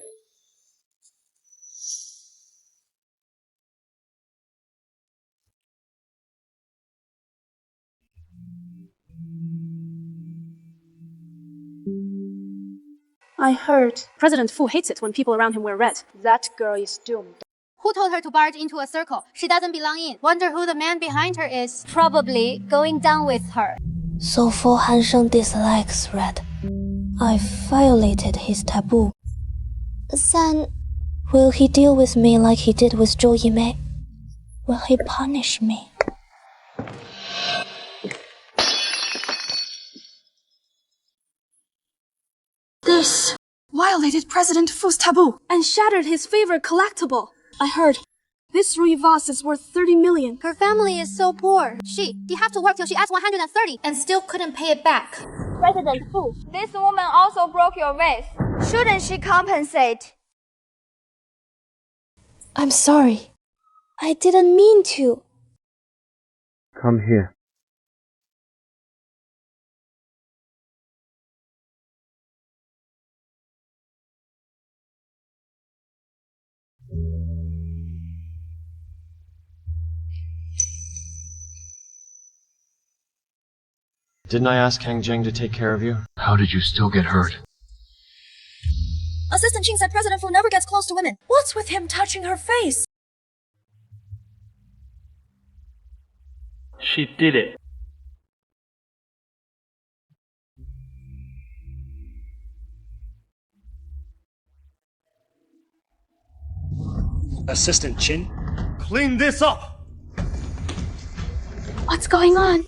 I heard. President Fu hates it when people around him wear red. That girl is doomed. Who told her to barge into a circle she doesn't belong in? Wonder who the man behind her is. Probably going down with her. So Fu Hansheng dislikes red. I violated his taboo. Then, will he deal with me like he did with Zhou Yimei? Will he punish me? This violated President Fu's taboo and shattered his favorite collectible. I heard this ruby vase is worth 30 million. Her family is so poor. She have to work till she adds 130 and still couldn't pay it back. President Fu, this woman also broke your vase. Shouldn't she compensate? I'm sorry. I didn't mean to. Come here. Didn't I ask Kang Jing to take care of you? How did you still get hurt? Assistant Ching said President Fu never gets close to women. What's with him touching her face? She did it. Assistant Chin, clean this up! What's going on?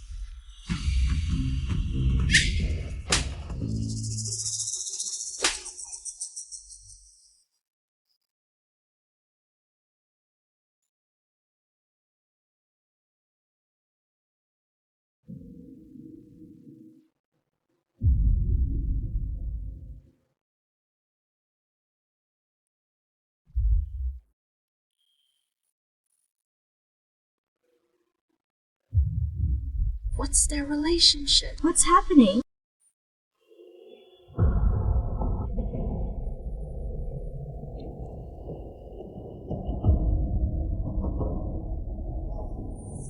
What's their relationship? What's happening?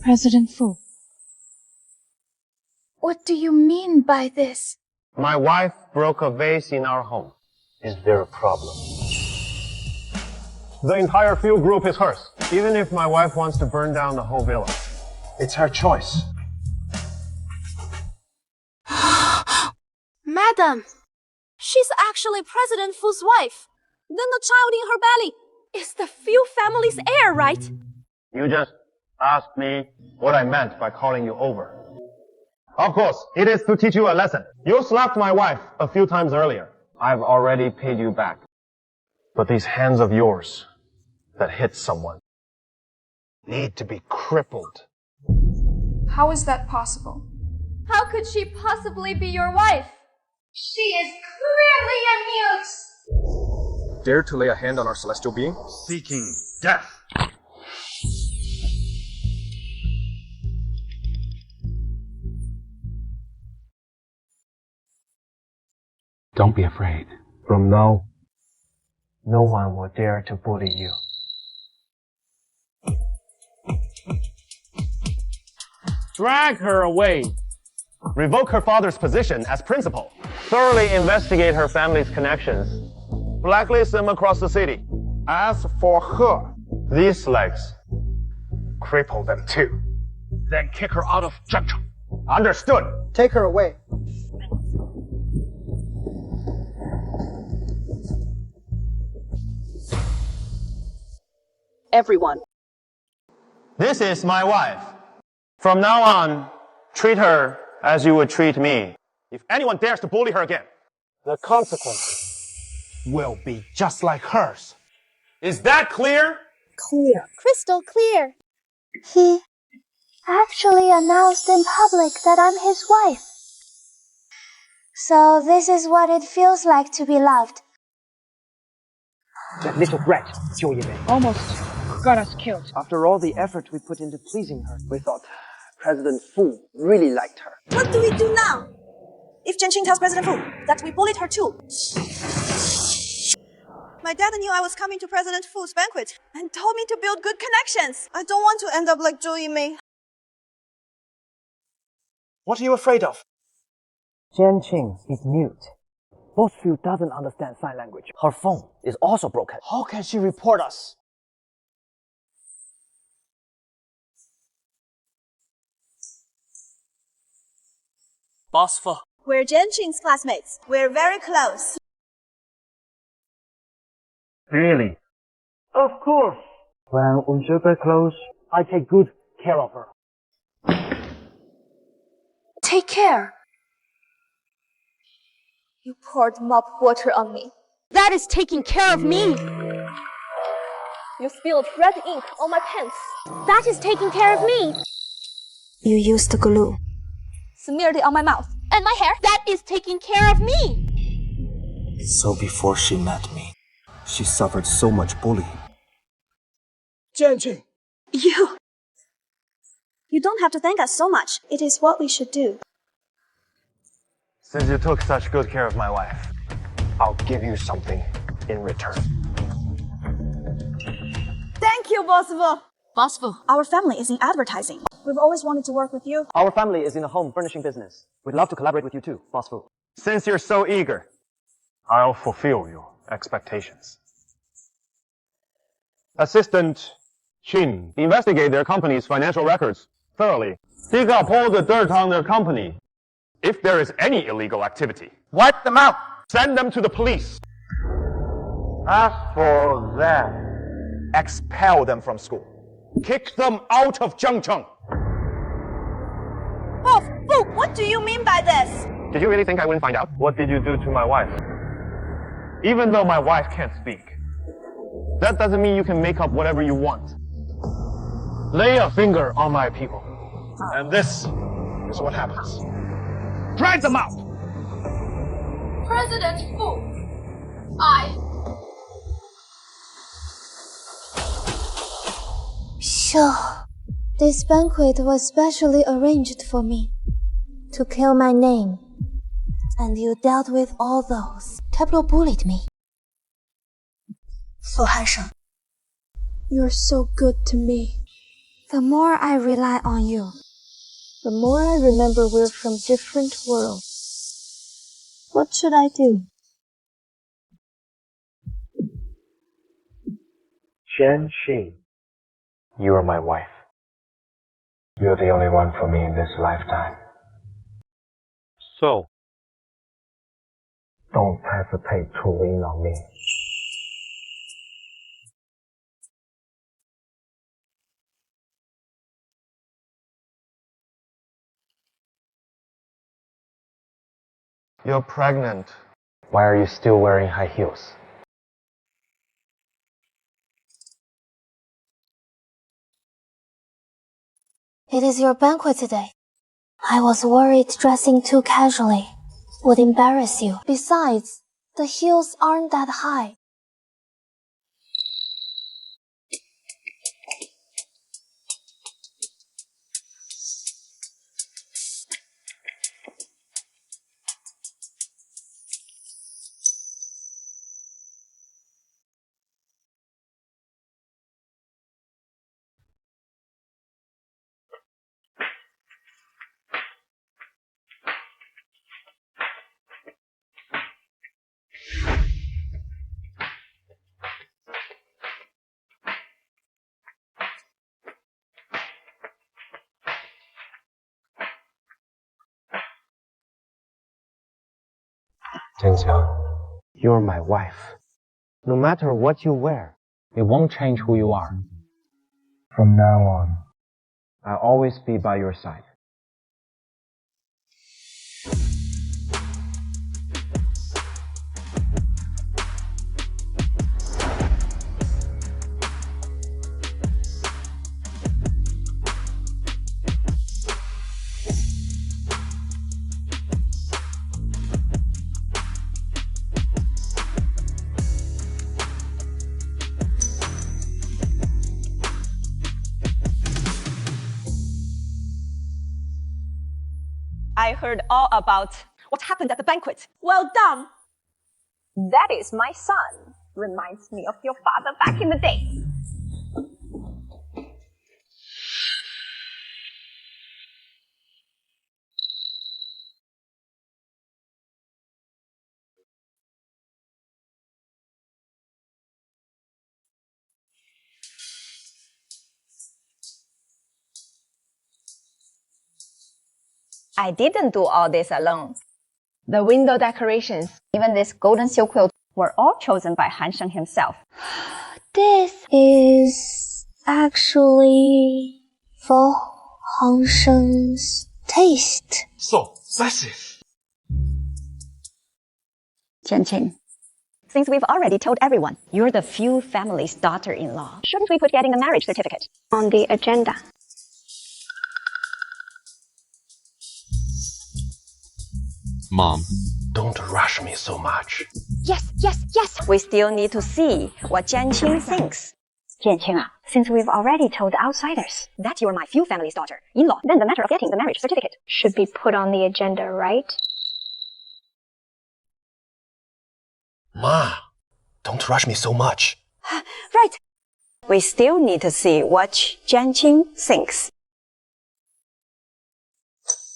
President Fu. What do you mean by this? My wife broke a vase in our home. Is there a problem? The entire field group is hers. Even if my wife wants to burn down the whole villa, it's her choice. Madam, she's actually President Fu's wife. Then the child in her belly is the Fu family's heir, right? You just asked me what I meant by calling you over. Of course, it is to teach you a lesson. You slapped my wife a few times earlier. I've already paid you back. But these hands of yours that hit someone need to be crippled. How is that possible? How could she possibly be your wife? She is clearly a mute. Dare to lay a hand on our celestial being? Seeking death. Don't be afraid. From now, no one will dare to bully you. Drag her away. Revoke her father's position as principal. Thoroughly investigate her family's connections. Blacklist them across the city. As for her, these legs, cripple them too. Then kick her out of Zhengzhou. Understood? Take her away. Everyone. This is my wife. From now on, treat her as you would treat me. If anyone dares to bully her again, the consequences will be just like hers. Is that clear? Clear. Crystal clear. He actually announced in public that I'm his wife. So this is what it feels like to be loved. That little brat, Zhou Yimei, almost got us killed. After all the effort we put into pleasing her, we thought President Fu really liked her. What do we do now? If Zhenqing tells President Fu that we bullied her too. My dad knew I was coming to President Fu's banquet and told me to build good connections. I don't want to end up like Zhou Yimei. What are you afraid of? Zhenqing is mute. Bossfield doesn't understand sign language. Her phone is also broken. How can she report us? Bossful. We're Jenkin's classmates. We're very close. Really? Of course. When we're super close, I take good care of her. Take care. You poured mop water on me. That is taking care of me. You spilled red ink on my pants. That is taking care of me. You used glue. Smeared it on my mouth and my hair. That is taking care of me. So before she met me, she suffered so much bullying. Jenkin! You don't have to thank us so much. It is what we should do. Since you took such good care of my wife, I'll give you something in return. Thank you, Bossful. Bossful. Our family is in advertising. We've always wanted to work with you. Our family is in the home furnishing business. We'd love to collaborate with you too, Bossful. Since you're so eager, I'll fulfill your expectations. Assistant Chin, investigate their company's financial records thoroughly. Dig up all the dirt on their company. If there is any illegal activity, wipe them out. Send them to the police. As for them, expel them from school. Kick them out of Zhengcheng. Oh, what do you mean by this? Did you really think I wouldn't find out? What did you do to my wife? Even though my wife can't speak, that doesn't mean you can make up whatever you want. Lay a finger on my people, and this is what happens. Drag them out! President Fu, Sure. This banquet was specially arranged for me to kill my name. And you dealt with all those. Tableau bullied me. Fu Hansheng, you're so good to me. The more I rely on you, the more I remember we're from different worlds. What should I do? Jenkin, you are my wife. You're the only one for me in this lifetime. So, don't hesitate to lean on me. you're pregnant. Why are you still wearing high heels? It is your banquet today. I was worried dressing too casually would embarrass you. Besides, the heels aren't that high. Zhengqiang, you're my wife. No matter what you wear, it won't change who you are. From now on, I'll always be by your side. I heard all about what happened at the banquet. Well done. That is my son. Reminds me of your father back in the day. I didn't do all this alone. The window decorations, even this golden silk quilt, were all chosen by Han Sheng himself. This is actually for Han Sheng's taste. So obsessive. Qianqing, since we've already told everyone you're the Fu family's daughter-in-law, shouldn't we put getting a marriage certificate On the agenda. Mom, don't rush me so much. Yes, yes, yes. We still need to see what Jianqing thinks. Jianqing, since we've already told outsiders that you're my Fu family's daughter-in-law, then the matter of getting the marriage certificate should be put on the agenda, right? Ma, don't rush me so much. Right. We still need to see what Jianqing thinks.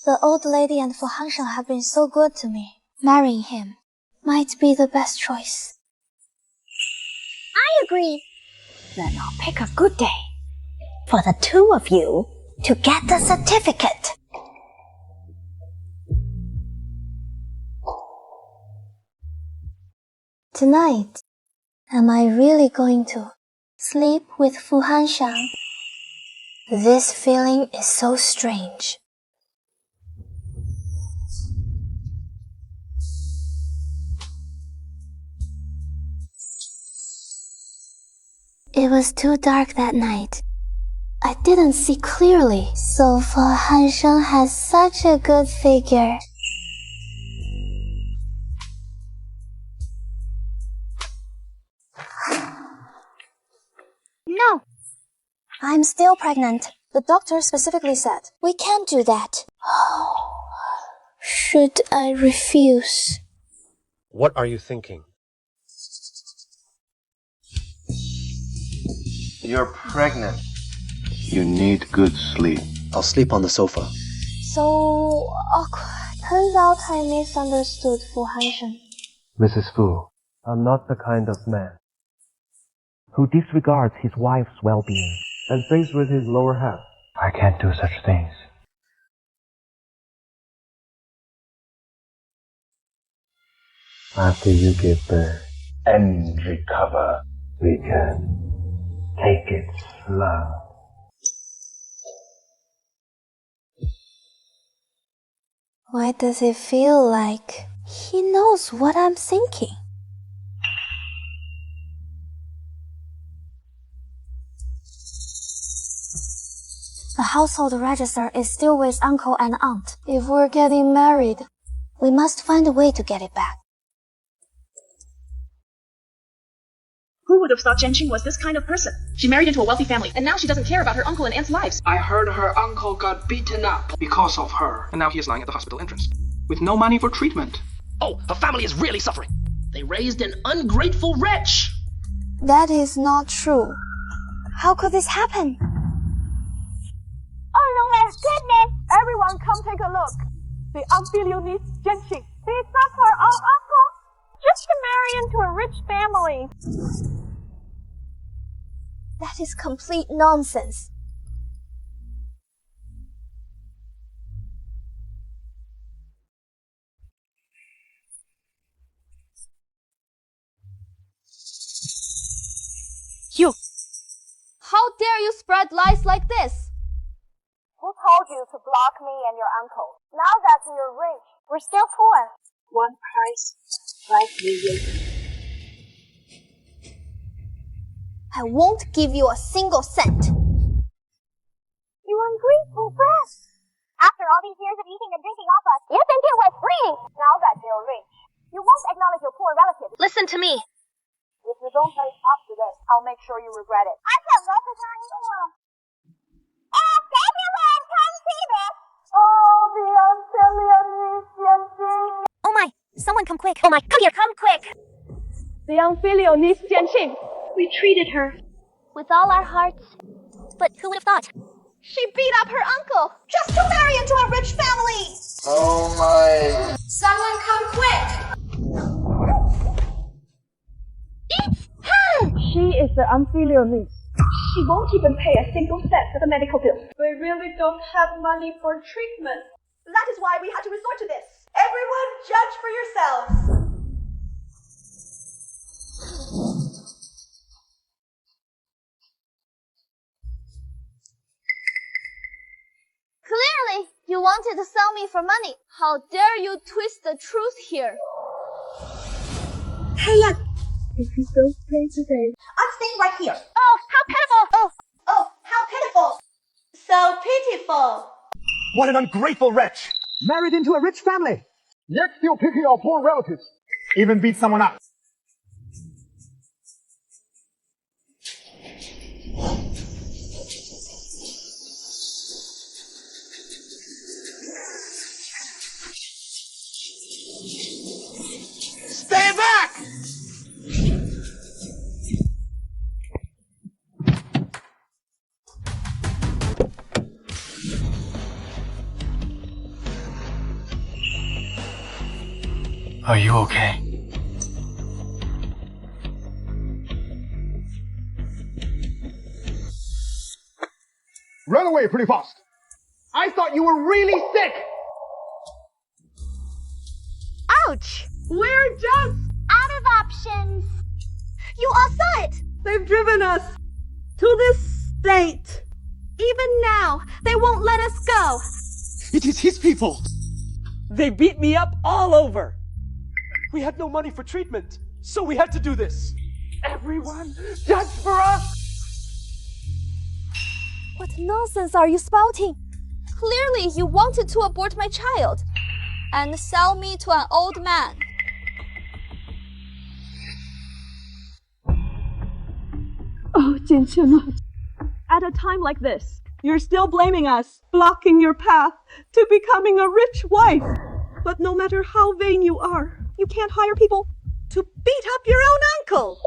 The old lady and Fu Hangsheng have been so good to me. Marrying him might be the best choice. I agree. Then I'll pick a good day for the two of you to get the certificate. Tonight, am I really going to sleep with Fu Hanshang? This feeling is so strange. It was too dark that night. I didn't see clearly, so Fu Hansheng has such a good figure. No! I'm still pregnant. The doctor specifically said, we can't do that. Should I refuse? What are you thinking? You're pregnant. You need good sleep. I'll sleep on the sofa. So awkward. Turns out I misunderstood Fu Hansheng. Mrs. Fu, I'm not the kind of man who disregards his wife's well-being and thinks with his lower half. I can't do such things. After you give birth and recover, we can take it slow. Why does it feel like he knows what I'm thinking? The household register is still with uncle and aunt. If we're getting married, we must find a way to get it back. Who would have thought Jianqing was this kind of person? She married into a wealthy family, and now she doesn't care about her uncle and aunt's lives. I heard her uncle got beaten up because of her, and now he is lying at the hospital entrance, with no money for treatment. Oh, her family is really suffering. They raised an ungrateful wretch. That is not true. How could this happen? Oh no, my goodness! Everyone come take a look. The unfilial niece, Jianqing. He's not her own uncle. Just to marry into a rich family. That is complete nonsense. You! How dare you spread lies like this? Who told you to block me and your uncle? Now that you're rich, we're still poor. One price, 5 million. I won't give you a single cent. You ungrateful brat! After all these years of eating and drinking off us, you think it was free! Now that you're rich, you won't acknowledge your poor relatives. Listen to me. If you don't pay up to this, I'll make sure you regret it. I can't let this on anyone. Oh my, someone come quick. Oh my, come here, come quick. The unfilial niece, Jianqing. We treated her with all our hearts. But who would have thought? She beat up her uncle just to marry into a rich family. Oh my. Someone come quick. It's her. She is the unfilial niece. She won't even pay a single cent for the medical bill. We really don't have money for treatment. That is why we had to resort to this. Everyone, judge for yourselves. Clearly, you wanted to sell me for money. How dare you twist the truth here? Hey, if you don't pay today, I'm staying right here. Oh, how pitiful! Oh, how pitiful. So pitiful. What an ungrateful wretch! Married into a rich family, yet still picking on poor relatives. Even beat someone up. Stay back! Are you okay? Run away pretty fast. I thought you were really sick. Ouch! We're just out of options. You all saw it! They've driven us to this state. Even now, they won't let us go. It is his people. They beat me up all over. We had no money for treatment, so we had to do this. Everyone, judge for us! What nonsense are you spouting? Clearly, you wanted to abort my child and sell me to an old man. Oh, Jianqing, at a time like this, you're still blaming us, blocking your path to becoming a rich wife. But no matter how vain you are, you can't hire people to beat up your own uncle.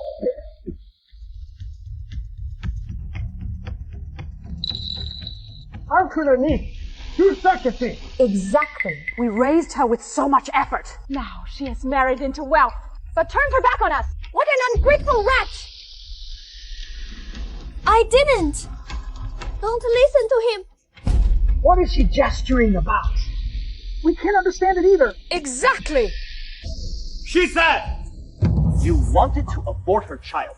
How could a niece do such a thing? Exactly. We raised her with so much effort. Now she has married into wealth, but turned her back on us. What an ungrateful wretch! I didn't. Don't listen to him. What is she gesturing about? We can't understand it either. Exactly. She said you wanted to abort her child.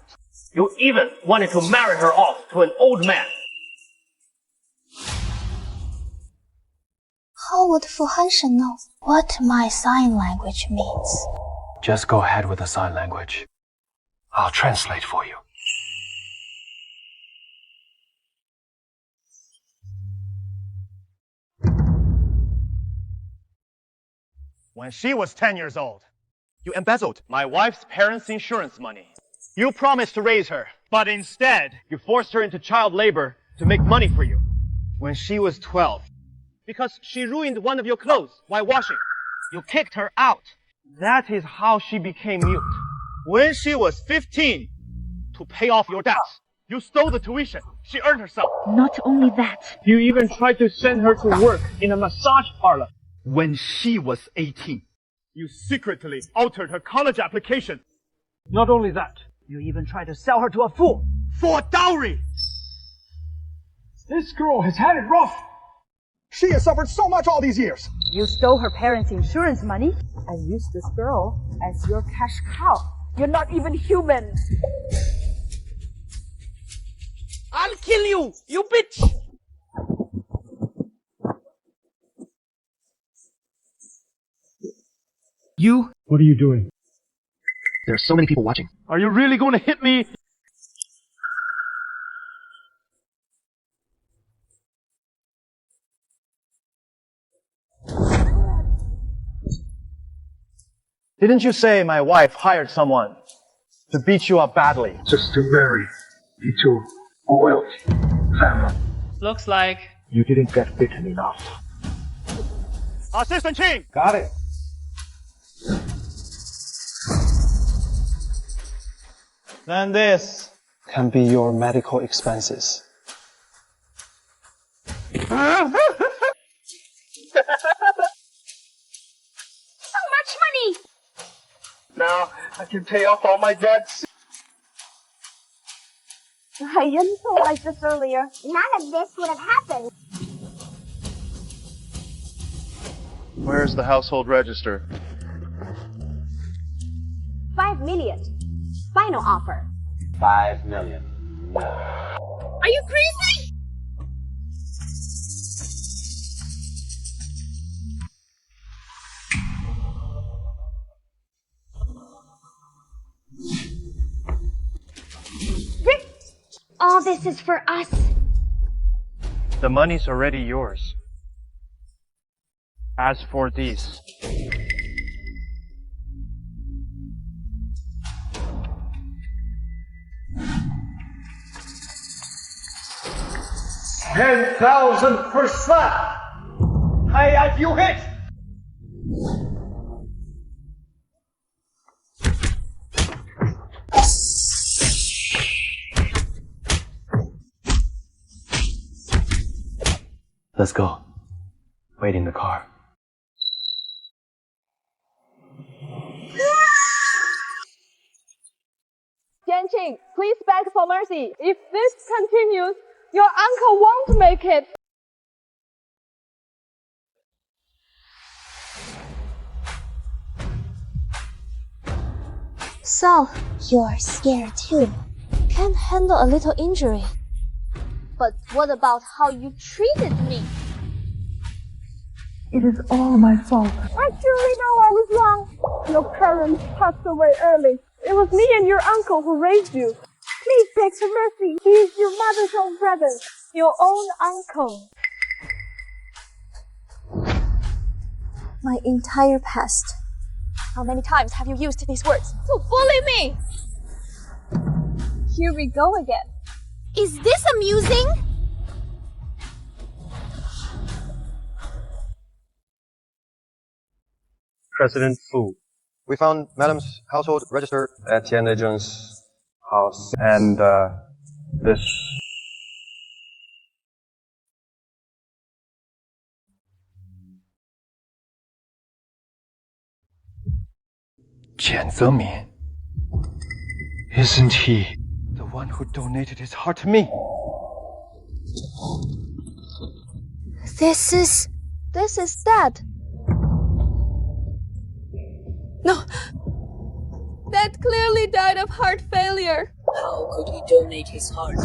You even wanted to marry her off to an old man. How would Fu Hanshen know what my sign language means? Just go ahead with the sign language. I'll translate for you. When she was 10 years old, you embezzled my wife's parents' insurance money. You promised to raise her, but instead, you forced her into child labor to make money for you. When she was 12, because she ruined one of your clothes while washing, you kicked her out. That is how she became mute. When she was 15, to pay off your debts, you stole the tuition she earned herself. Not only that, You even tried to send her to work in a massage parlor. When she was 18, you secretly altered her college application. Not only that, you even tried to sell her to a fool for dowry. This girl has had it rough. She has suffered so much all these years. you stole her parents' insurance money and used this girl as your cash cow. You're not even human. I'll kill you, you bitch! You? What are you doing? There are so many people watching. Are you really going to hit me? Didn't you say my wife hired someone to beat you up badly? Just to marry into a wealthy family. Looks like You didn't get bitten enough. Assistant Ching! Got it. Then this can be your medical expenses. So much money! Now I can pay off all my debts. I didn't realize this earlier. None of this would have happened. Where's the household register? 5 million. Final offer. 5 million. Are you crazy? Rick, all this is for us. The money's already yours. As for these, $10,000%. I have you hit. Let's go. Wait in the car. Jianqing, please beg for mercy. If this continues, your uncle won't make it. So, you're scared too. Can't handle a little injury. But what about how you treated me? It is all my fault. I truly know I was wrong. Your parents passed away early. It was me and your uncle who raised you. Please beg for mercy. He is your mother's own brother, your own uncle. My entire past. How many times have you used these words to bully me? Here we go again. Is this amusing? President Fu. We found Madam's household register at Tian Lei-Zheng's house. And, this... Jian Zemin. Isn't he the one who donated his heart to me? This is Dad. No. Dad clearly died of heart failure. How could he donate his heart?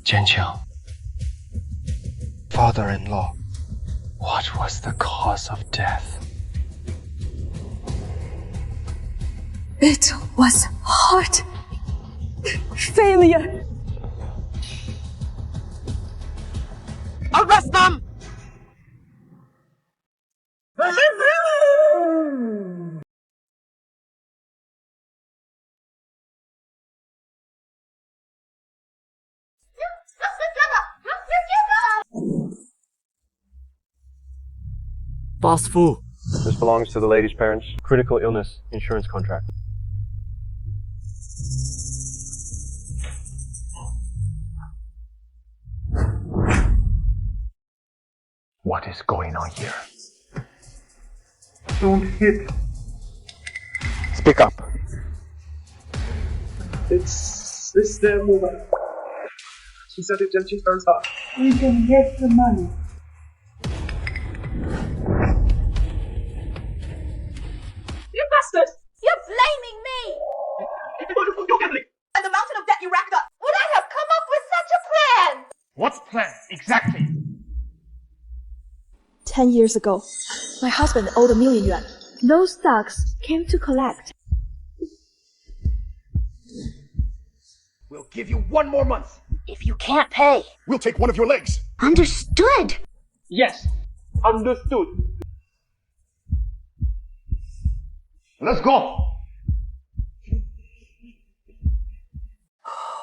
Jianqiang. Father-in-law. What was the cause of death? It was heart failure. Arrest them! Boss Fu. This belongs to the lady's parents' critical illness insurance contract. What is going on here? Don't hit. Speak up. It's their woman. She said if Jianqing turns up, We can get the money. You bastards! You're blaming me! And the mountain of debt you racked up! Would I have come up with such a plan? What's plan exactly? 10 years ago, my husband owed 1 million yuan. Those thugs came to collect. We'll give you 1 more month. If you can't pay. We'll take one of your legs. Understood. Yes, understood. Let's go.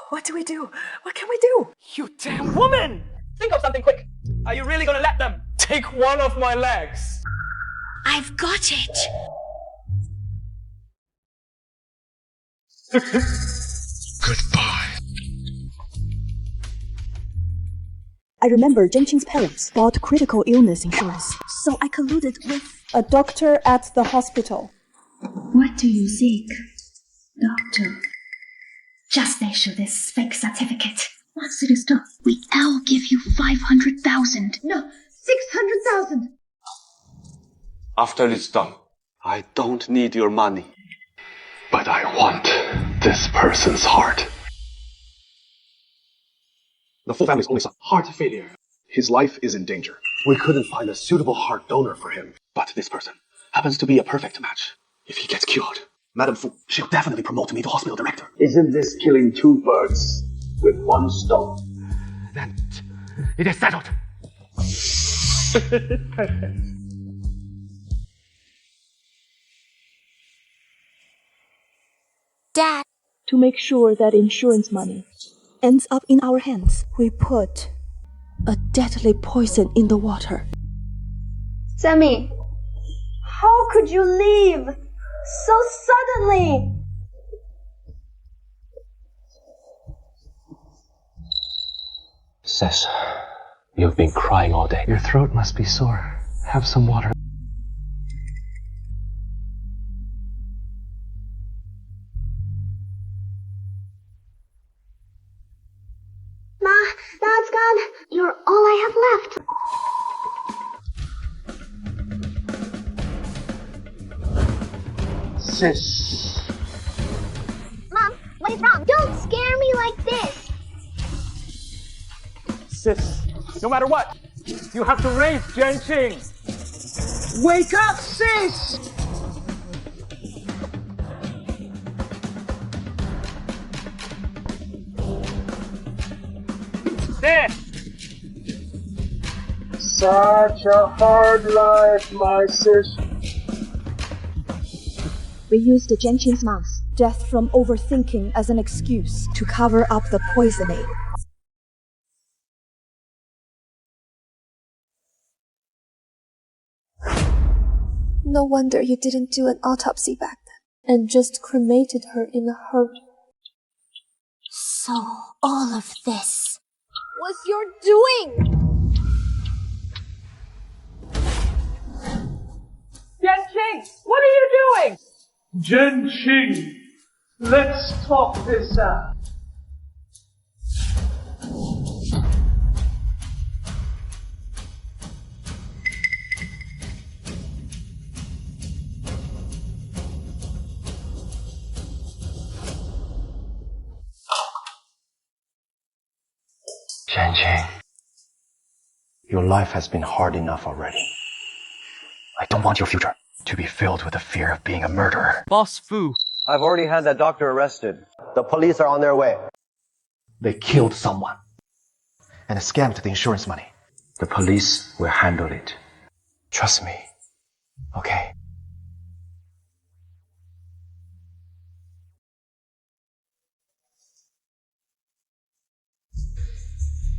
What do we do? What can we do? You damn woman! Think of something quick. Are you really gonna let them take one of my legs? I've got it. Goodbye. I remember Jianqing's parents bought critical illness insurance, so I colluded with a doctor at the hospital. What do you seek, doctor? Just issue this fake certificate. Once it is done, I'll give you 500,000. No, 600,000. After it's done, I don't need your money. But I want this person's heart. The full family's only son. Heart failure. His life is in danger. We couldn't find a suitable heart donor for him. But this person happens to be a perfect match. If he gets cured, Madame Fu, she'll definitely promote me to hospital director. Isn't this killing two birds with one stone? Then it is settled. Dad. To make sure that insurance money ends up in our hands, we put a deadly poison in the water. Sammy, how could you leave so suddenly? Sis, you've been crying all day. Your throat must be sore. Have some water. Ma, Dad's gone. You're all I have left. Sis. Mom, what is wrong? Don't scare me like this. Sis, no matter what, you have to raise Jianqing. Wake up, sis! Sis! Such a hard life, my sis. We used Jianqing's mom's death from overthinking as an excuse to cover up the poisoning. No wonder you didn't do an autopsy back then and just cremated her in a hurry. So, all of this Was your doing? Jianqing, what are you doing? Jianqing, let's talk this out. Jianqing, your life has been hard enough already. I don't want your future to be filled with the fear of being a murderer. Boss Fu. I've already had that doctor arrested. The police are on their way. They killed someone and scammed the insurance money. The police will handle it. Trust me. Okay?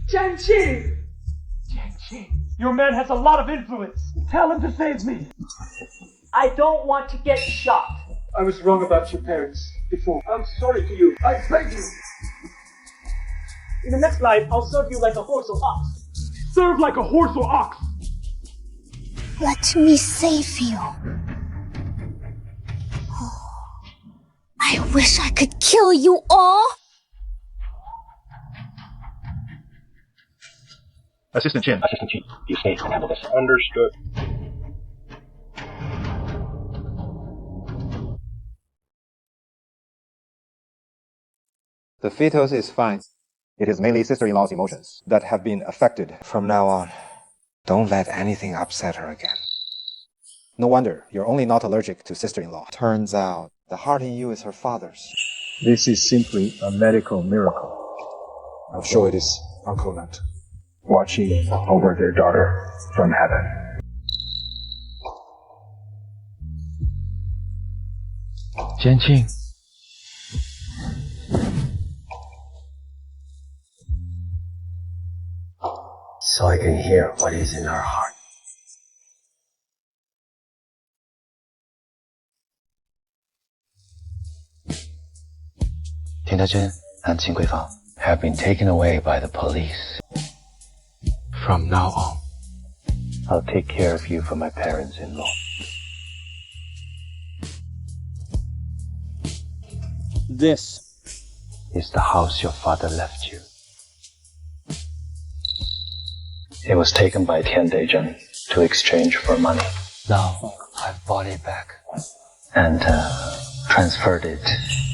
Jianqing! Jianqing, your man has a lot of influence. Tell him to save me. I don't want to get shot. I was wrong about your parents before. I'm sorry to you. I beg you. In the next life, I'll serve you like a horse or ox. Serve like a horse or ox. Let me save you. Oh, I wish I could kill you all. Assistant Chin, you stay and handle this. Understood. The fetus is fine. It is mainly sister-in-law's emotions that have been affected. From now on, don't let anything upset her again. No wonder you're only not allergic to sister-in-law. Turns out, the heart in you is her father's. This is simply a medical miracle. I'm sure it is, Uncle Nut. Watching over their daughter from heaven. Jianqing. So I can hear what is in her heart. Tian Dazhen and Qin Guifang have been taken away by the police. From now on, I'll take care of you for my parents-in-law. This is the house your father left you. It was taken by Tian Deizhen to exchange for money. Now, I've bought it back and transferred it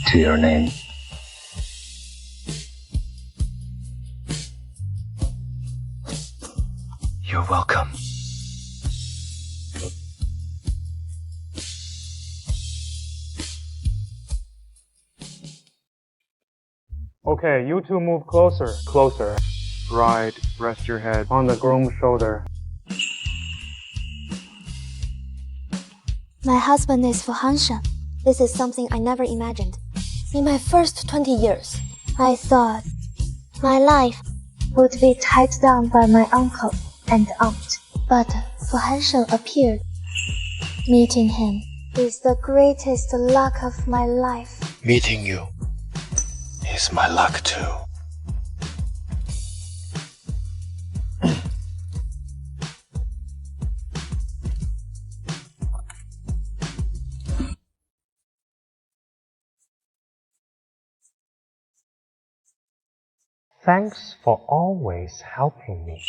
to your name. You're welcome. Okay, you two move closer. Closer. Right, rest your head on the groom's shoulder. My husband is Fu Hanshan. This is something I never imagined. In my first 20 years, I thought my life would be tied down by my uncle and aunt. But Fu Hanshan appeared. Meeting him is the greatest luck of my life. Meeting you is my luck too. Thanks for always helping me.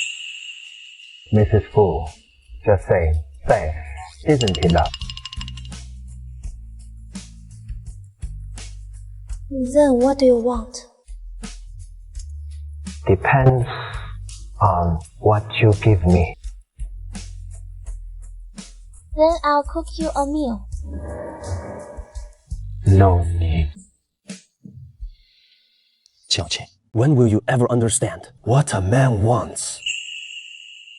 Mrs. Fu, just saying, thanks isn't enough. Then what do you want? Depends on what you give me. Then I'll cook you a meal. No need. Qiaoqing, when will you ever understand what a man wants?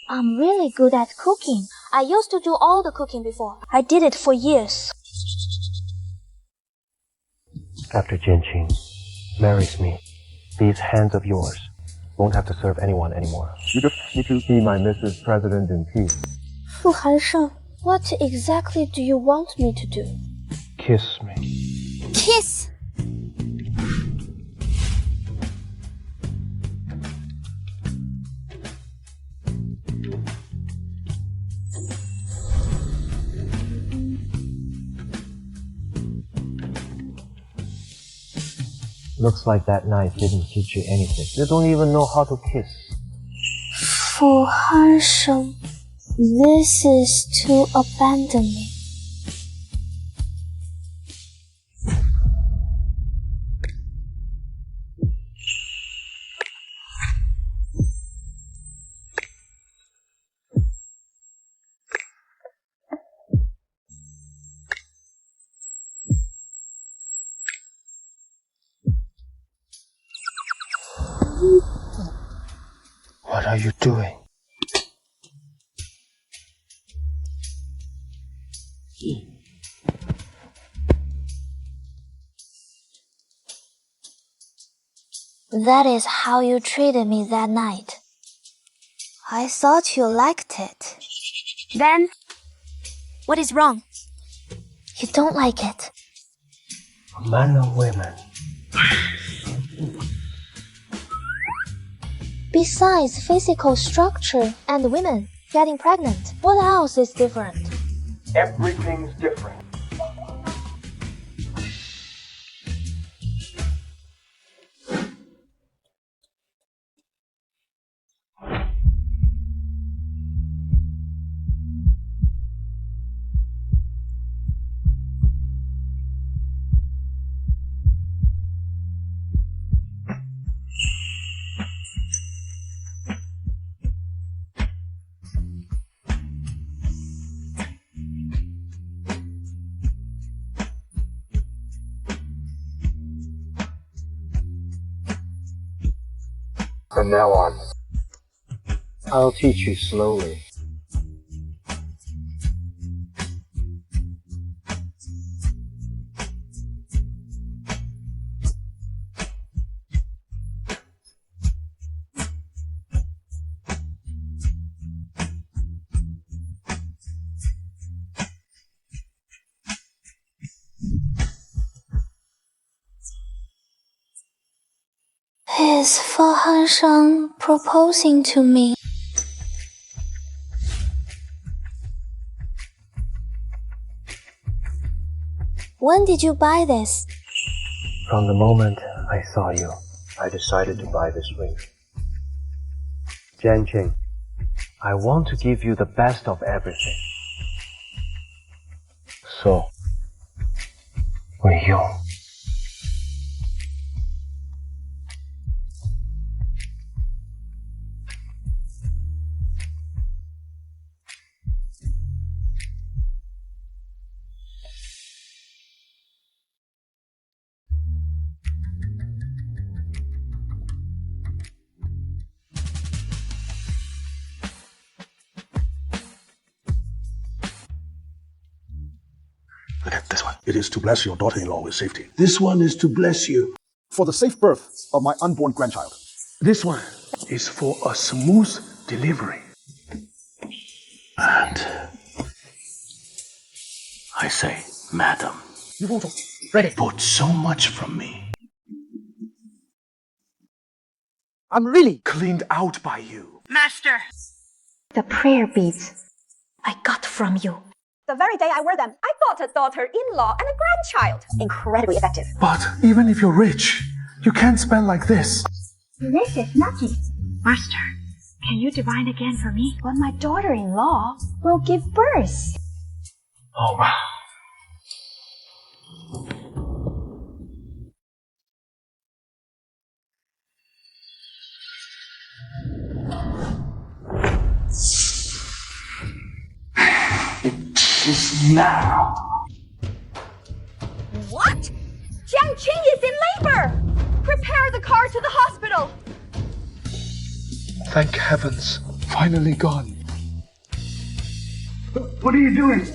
I'm really good at cooking. I used to do all the cooking before. I did it for years. After Jianqing marries me, these hands of yours won't have to serve anyone anymore. You just need to be my Mrs. President in peace. Fu Hanshan, what exactly do you want me to do? Kiss me. Kiss! Looks like that night didn't teach you anything. You don't even know how to kiss. Fu Hanshan, this is to abandon me. What are you doing? That is how you treated me that night. I thought you liked it. Then, what is wrong? You don't like it. Man or women? Besides physical structure and women getting pregnant, what else is different? Everything's different. From now on, I'll teach you slowly. Is Fu Hanshan proposing to me? When did you buy this? From the moment I saw you, I decided to buy this ring. Jianqing, I want to give you the best of everything. So, will you? Look at this one. It is to bless your daughter-in-law with safety. This one is to bless you. For the safe birth of my unborn grandchild. This one is for a smooth delivery. And I say, madam, Ready. put so much from me. I'm really Cleaned out by you. Master! The prayer beads I got from you. The very day I wear them, I got a daughter-in-law and a grandchild. Incredibly effective. But even if you're rich, you can't spend like this. This is nothing. Master, can you divine again for me when my daughter-in-law will give birth? Oh, wow. Is now. What? Jiang Qing is in labor! Prepare the car to the hospital! Thank heavens. Finally gone. What are you doing?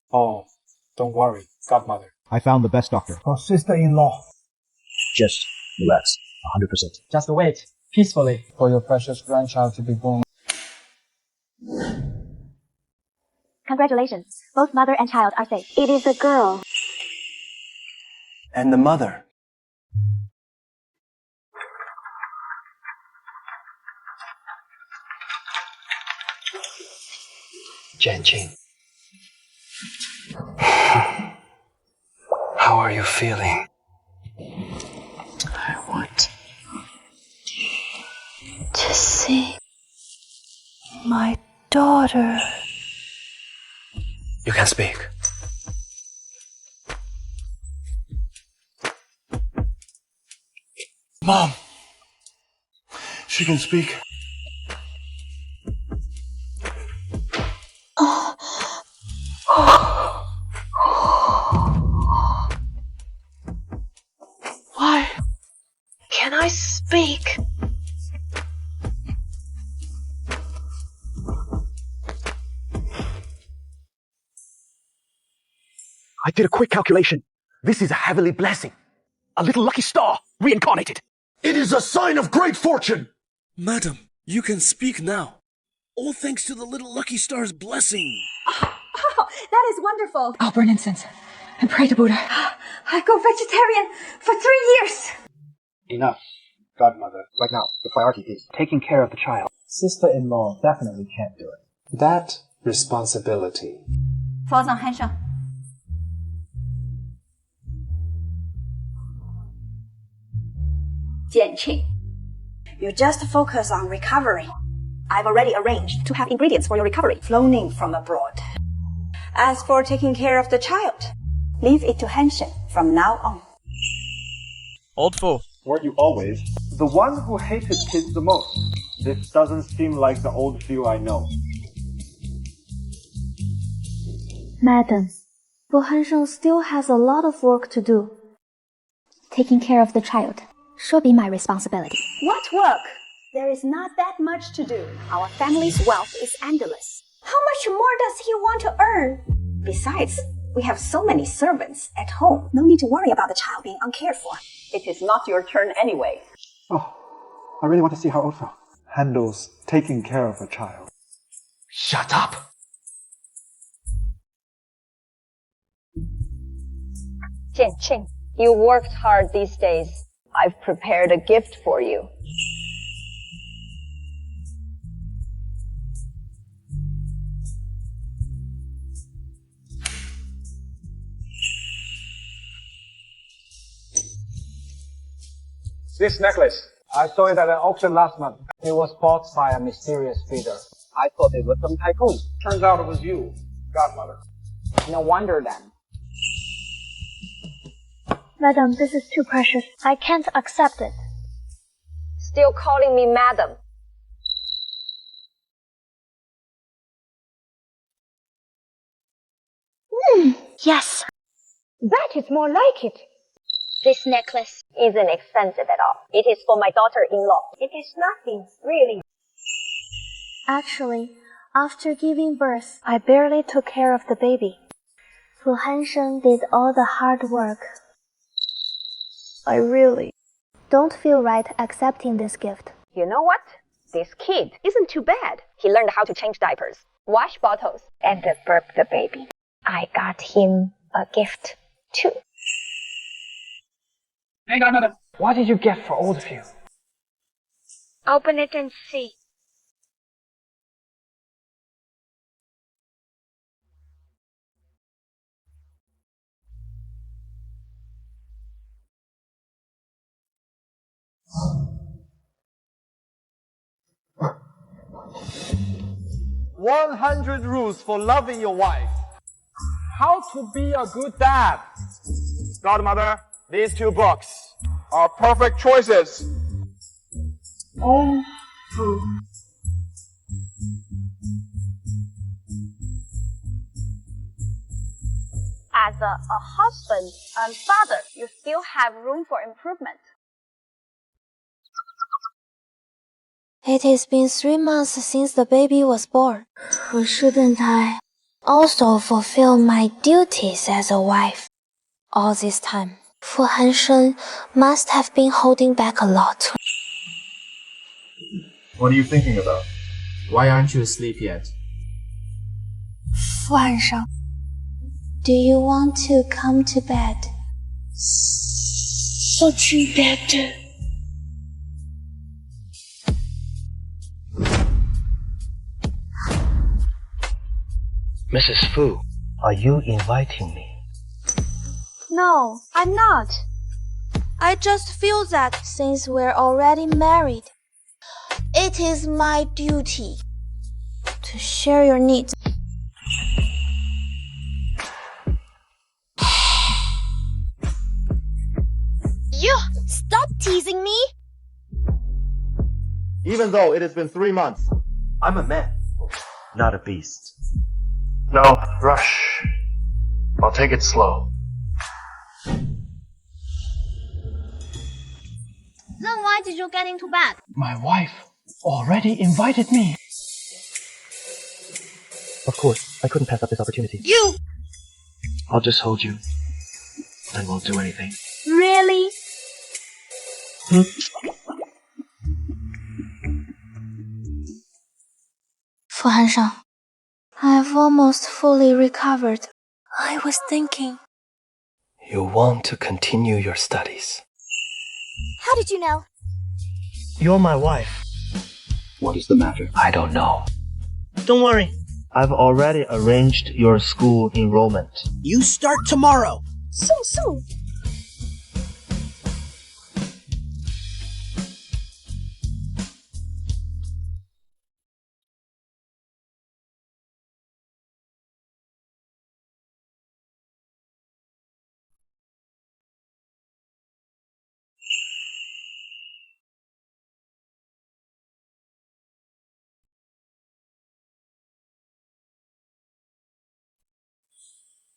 Oh, don't worry, godmother. I found the best doctor. For sister-in-law. Just relax, 100%. Just wait, peacefully, for your precious grandchild to be born. Congratulations. Both mother and child are safe. It is a girl. And the mother. Jianqing. How are you feeling? I want to see my daughter. You can speak. Mom! She can speak. Why can I speak? I did a quick calculation. This is a heavenly blessing. A little lucky star reincarnated. It is a sign of great fortune! Madam, you can speak now. All thanks to the little lucky star's blessing. Oh, that is wonderful. I'll burn incense and pray to Buddha. I go vegetarian for 3 years. Enough, godmother. Right now, the priority is taking care of the child. Sister-in-law definitely can't do it. That responsibility. 佛藏酣上。 Jianqing, you just focus on recovery. I've already arranged to have ingredients for your recovery flown in from abroad. As for taking care of the child, leave it to Henshin from now on. Old fool. Weren't you always the one who hated kids the most? This doesn't seem like the old Fu I know. Madam, Fu Hansheng still has a lot of work to do. Taking care of the child should be my responsibility. What work? There is not that much to do. Our family's wealth is endless. How much more does he want to earn? Besides, we have so many servants at home. No need to worry about the child being uncared for. It is not your turn anyway. Oh, I really want to see how Old Fu handles taking care of a child. Shut up! Jianqing, you worked hard these days. I've prepared a gift for you. This necklace, I saw it at an auction last month. It was bought by a mysterious bidder. I thought it was some tycoon. Turns out it was you, godmother. No wonder then. Madam, this is too precious. I can't accept it. Still calling me madam. Yes. That is more like it. This necklace isn't expensive at all. It is for my daughter-in-law. It is nothing, really. Actually, after giving birth, I barely took care of the baby. Fu Hansheng did all the hard work. I really don't feel right accepting this gift. You know what? This kid isn't too bad. He learned how to change diapers, wash bottles, and burp the baby. I got him a gift, too. Hey, godmother. What did you get for all of you? Open it and see. "100 rules for loving your wife. How to be a good dad." Godmother, these 2 books are perfect choices. Oh, As a husband and father, you still have room for improvement. It has been 3 months since the baby was born. Shouldn't I also fulfill my duties as a wife? All this time, Fu Hansheng must have been holding back a lot. What are you thinking about? Why aren't you asleep yet? Fu Hansheng, do you want to come to bed? Such bed. Mrs. Fu, are you inviting me? No, I'm not. I just feel that since we're already married, it is my duty to share your needs. You stop teasing me. Even though it has been 3 months, I'm a man, not a beast. No, rush. I'll take it slow. Then why did you get into bed? My wife already invited me. Of course, I couldn't pass up this opportunity. You! I'll just hold you. I won't do anything. Really? Fu Hansheng, I've almost fully recovered. I was thinking. You want to continue your studies. How did you know? You're my wife. What is the matter? I don't know. Don't worry. I've already arranged your school enrollment. You start tomorrow. So soon.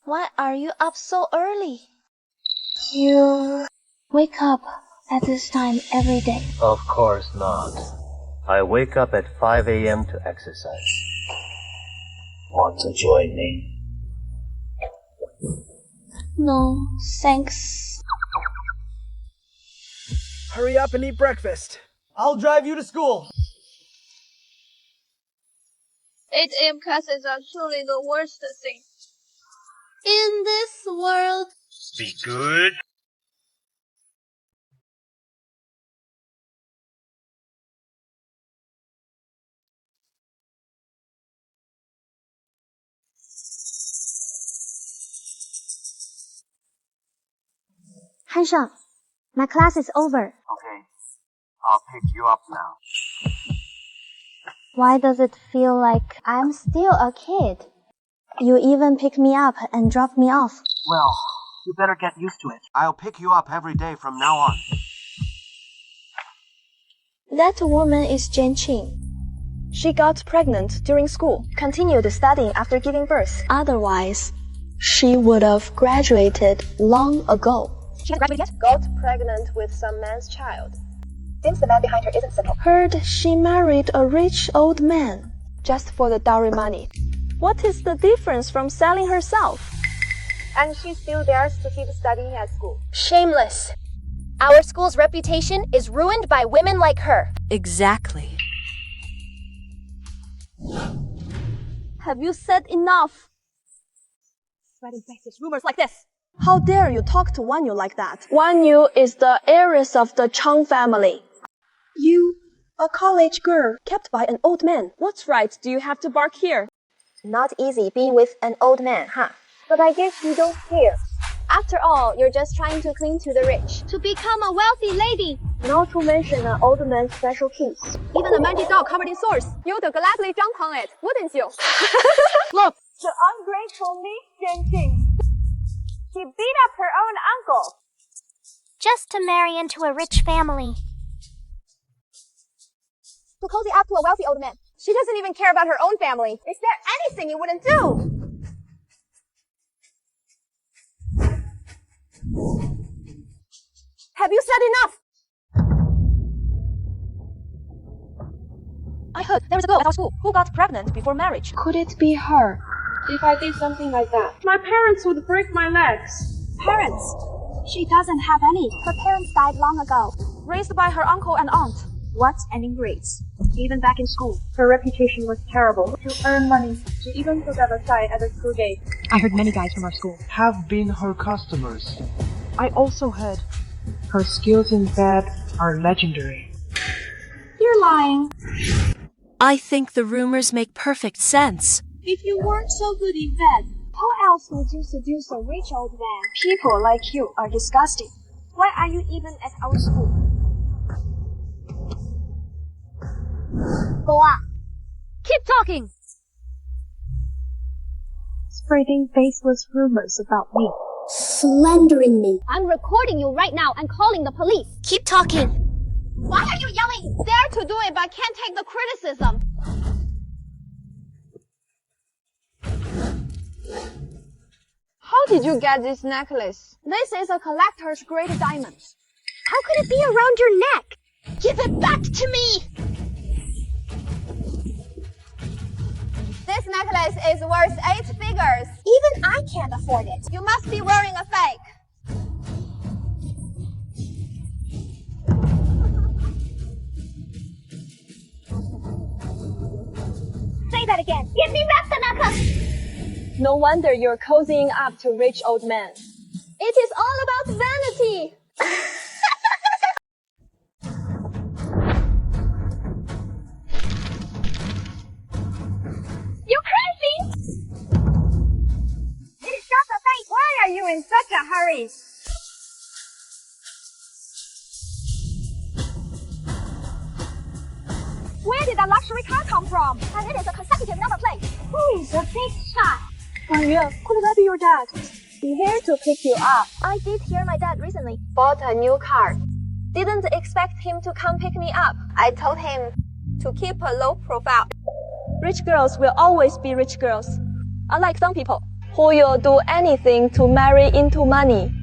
Why are you up so early? You wake up at this time every day. Of course not. I wake up at 5 a.m. to exercise. Want to join me? No, thanks. Hurry up and eat breakfast. I'll drive you to school. 8 a.m. classes are surely the worst thing. In this world, Be good. Hansheng, my class is over. Okay. I'll pick you up now. Why does it feel like I'm still a kid? You even pick me up and drop me off. Well, you better get used to it. I'll pick you up every day from now on. That woman is Jianqing. She got pregnant during school, continued studying after giving birth. Otherwise, she would have graduated long ago. She hasn't graduated yet? Got pregnant with some man's child. Seems the man behind her isn't simple. Heard she married a rich old man. Just for the dowry money. What is the difference from selling herself? And she still dares to keep studying at school. Shameless. Our school's reputation is ruined by women like her. Exactly. Have you said enough? Spreading faces, rumors like this. How dare you talk to Wan Yu like that? Wan Yu is the heiress of the Chang family. You, a college girl, kept by an old man. What right do you have to bark here? Not easy being with an old man, huh? But I guess you don't care. After all, you're just trying to cling to the rich. To become a wealthy lady. Not to mention an old man's special kiss. Even a magic doll covered in swords. You'd gladly jump on it, wouldn't you? Look, the ungrateful Miss Jianqing. She beat up her own uncle. Just to marry into a rich family. To cozy up to a wealthy old man. She doesn't even care about her own family. Is there anything you wouldn't do? Have you said enough? I heard there was a girl at our school who got pregnant before marriage. Could it be her? If I did something like that, my parents would break my legs. Parents? She doesn't have any. Her parents died long ago. Raised by her uncle and aunt. What an ingrate. Even back in school, her reputation was terrible. To earn money, she even put up a sign at the school gate. I heard many guys from our school Have been her customers. I also heard. Her skills in bed are legendary. You're lying. I think the rumors make perfect sense. If you weren't so good in bed, how else would you seduce a rich old man? People like you are disgusting. Why are you even at our school? Go on. Keep talking. Spreading baseless rumors about me. Slandering me. I'm recording you right now and calling the police. Keep talking. Why are you yelling? Dare to do it, but can't take the criticism. How did you get this necklace? This is a collector's grade diamond. How could it be around your neck? Give it back to me! This necklace is worth 8 figures. Even I can't afford it. You must be wearing a fake. Say that again. Give me back the necklace. No wonder you're cozying up to rich old men. It is all about vanity. You crazy? It's just a fake. Why are you in such a hurry? Where did that luxury car come from? And it is a consecutive number plate. Who is a big shot? Maria, could that be your dad? He here to pick you up. I did hear my dad recently. Bought a new car. Didn't expect him to come pick me up. I told him to keep a low profile. Rich girls will always be rich girls. Unlike some people, who will do anything to marry into money.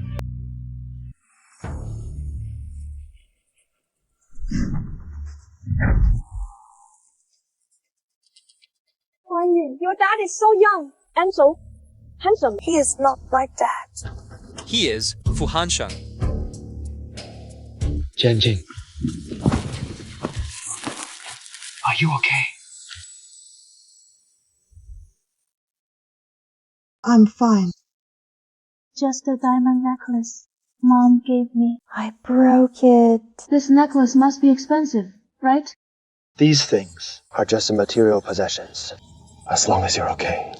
Wan Yu, your dad is so young. And so handsome. He is not like that. He is Fu Hansheng. Jianqing. Are you okay? I'm fine. Just a diamond necklace Mom gave me. I broke it. This necklace must be expensive, right? These things are just material possessions, as long as you're okay.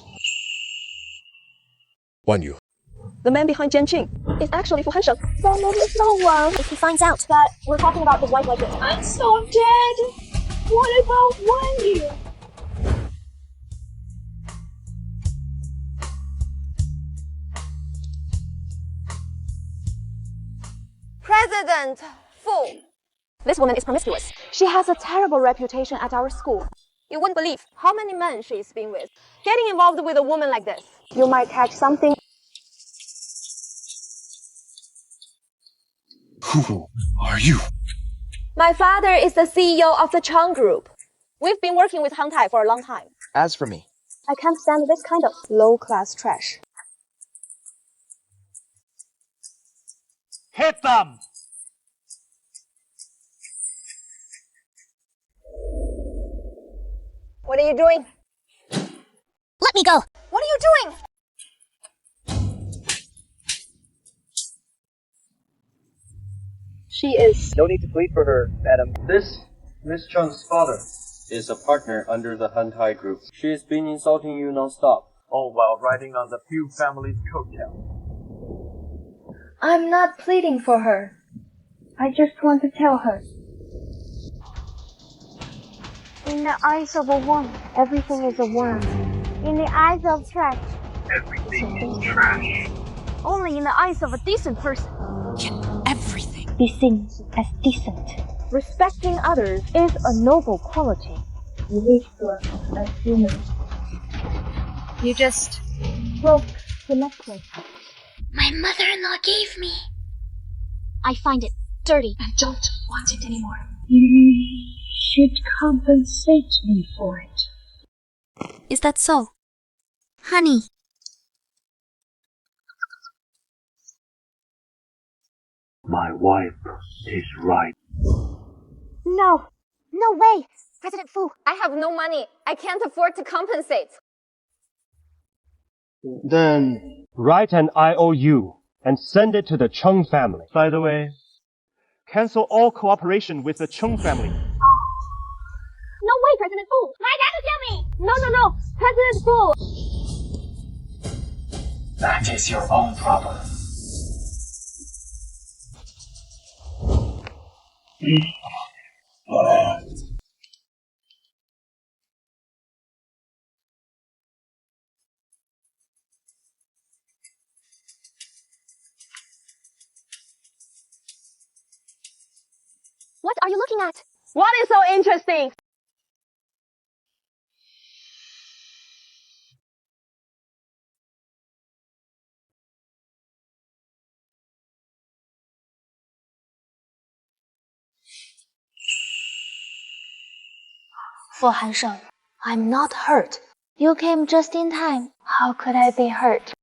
Wan Yu, The man behind Jianqing is actually Fu Hansheng. Then maybe it's no one. If he finds out that we're talking about his wife like this, I'm so dead. What about 1 year? President Fu. This woman is promiscuous. She has a terrible reputation at our school. You wouldn't believe how many men she's been with. Getting involved with a woman like this, you might catch something. Who are you? My father is the CEO of the Chang Group. We've been working with Hang Tai for a long time. As for me, I can't stand this kind of low-class trash. Hit them! What are you doing? Let me go. What are you doing? She is. No need to plead for her, madam. This, Miss Chung's father, is a partner under the Hantai Group. She has been insulting you non-stop. All while riding on the Fu family's coattail. I'm not pleading for her. I just want to tell her. In the eyes of a woman, everything is a worm. In the eyes of trash, everything is trash. Only in the eyes of a decent person can everything be seen as decent. Respecting others is a noble quality. Unique to us as humans. You just broke the necklace. My mother-in-law gave me. I find it dirty and don't want it anymore. You should compensate me for it. Is that so? Honey. My wife is right. No. No way. President Fu, I have no money. I can't afford to compensate. Then write an IOU and send it to the Chung family. By the way, cancel all cooperation with the Chung family. No way, President Fu! My dad will kill me! No, President Fu! That is your own problem. What are you looking at? What is so interesting? Fu Hansheng, I'm not hurt. You came just in time. How could I be hurt?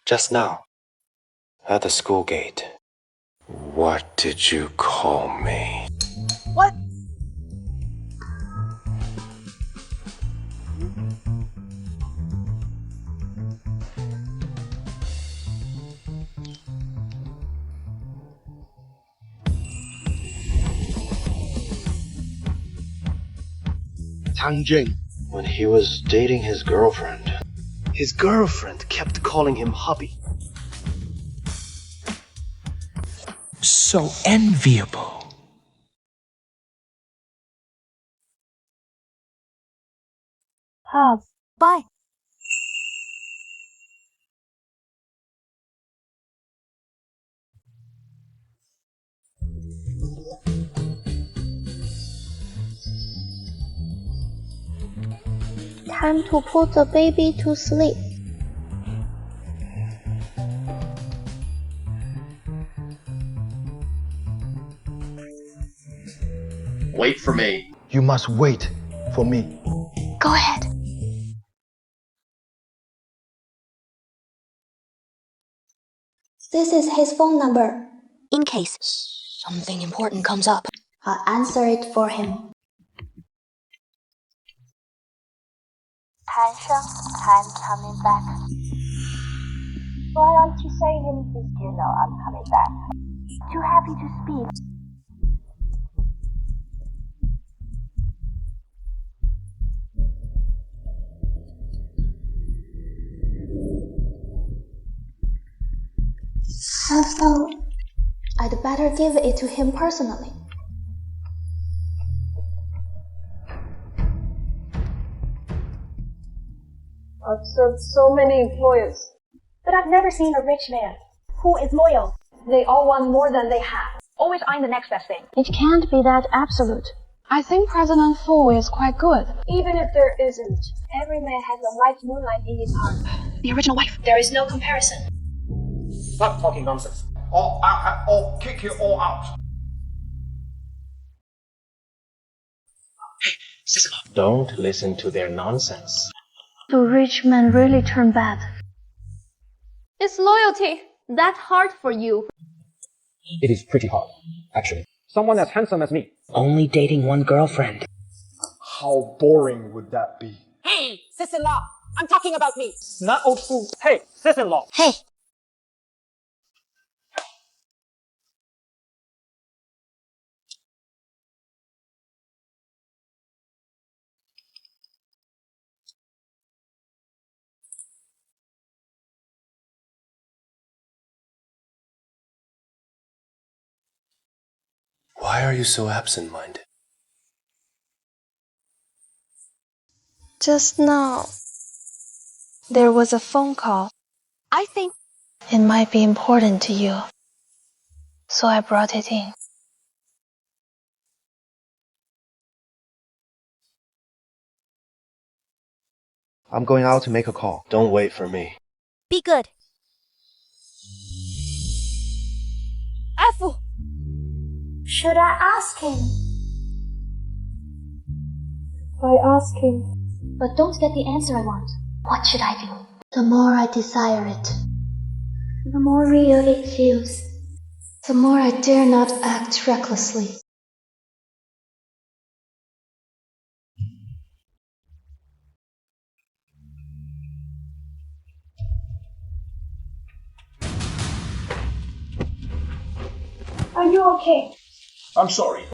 Just now, at the school gate, what did you call me? What? Tang Jing. When he was dating his girlfriend. His girlfriend kept calling him hubby. So enviable. Bye. Time to put the baby to sleep. Wait for me. You must wait for me. Go ahead. This is his phone number. In case something important comes up, I'll answer it for him. Hansheng, I'm coming back. Why aren't you saying anything? You know I'm coming back. Too happy to speak. I thought I'd better give it to him personally. I've served so many employers, But I've never seen a rich man who is loyal. They all want more than they have, always eyeing the next best thing. It can't be that absolute. I think President Fu is quite good. even if there isn't. Every man has a white moonlight in his heart. The original wife. There is no comparison. Stop talking nonsense. Or kick you all out. Don't listen to their nonsense. Do rich men really turn bad? Is loyalty that hard for you? It is pretty hard, actually. Someone as handsome as me. Only dating one girlfriend. How boring would that be? Hey, sis-in-law, I'm talking about me. Not old fool. Hey, sis-in-law. Hey. Why are you so absent-minded? Just now, there was a phone call. I think It might be important to you, so I brought it in. I'm going out to make a call. Don't wait for me. be good. Apple. Should I ask him? By asking. But don't get the answer I want. What should I do? The more I desire it, the more real it feels. The more I dare not act recklessly. Are you okay? I'm sorry.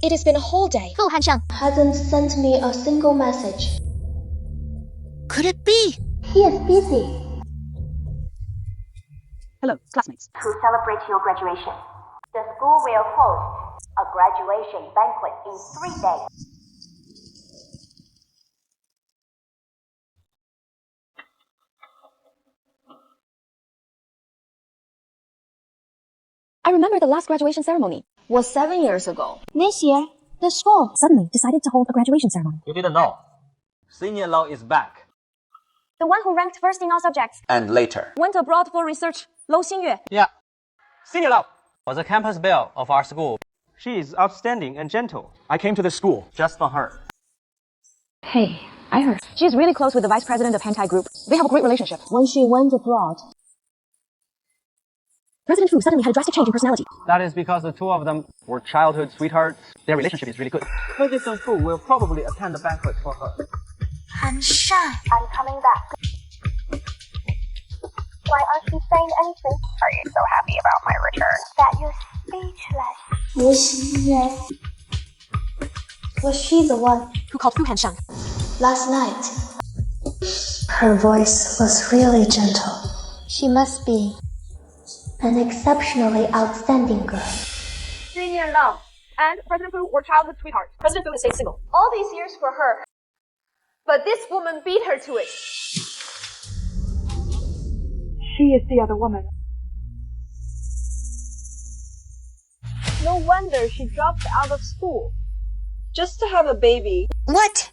It has been a whole day. Fu Hansheng hasn't sent me a single message. Could it be? He is busy. Hello, classmates. To celebrate your graduation, the school will host a graduation banquet in 3 days. I remember the last graduation ceremony was 7 years ago. This year, the school Suddenly decided to hold a graduation ceremony. You didn't know. Senior Law is back. The one who ranked first in all subjects And later. went abroad for research. Lou Xingyue. Yeah. Senior Law was a campus belle of our school. She is outstanding and gentle. I came to this school just for her. Hey, I heard. She's really close with the vice president of Hentai Group. They have a great relationship. when she went abroad. President Fu suddenly had a drastic change in personality. That is because the two of them were childhood sweethearts. Their relationship is really good. President Fu will probably attend the banquet for her. Hansheng. I'm coming back. Why aren't you saying anything? Are you so happy about my return that you're speechless? Wu Xinyan. Was she the one Who called Fu Hansheng? last night? Her voice was really gentle. She must be an exceptionally outstanding girl. Senior Law and President Fu were childhood sweethearts. President Fu has stayed single. All these years for her. But this woman beat her to it. She is the other woman. No wonder she dropped out of school. Just to have a baby. What?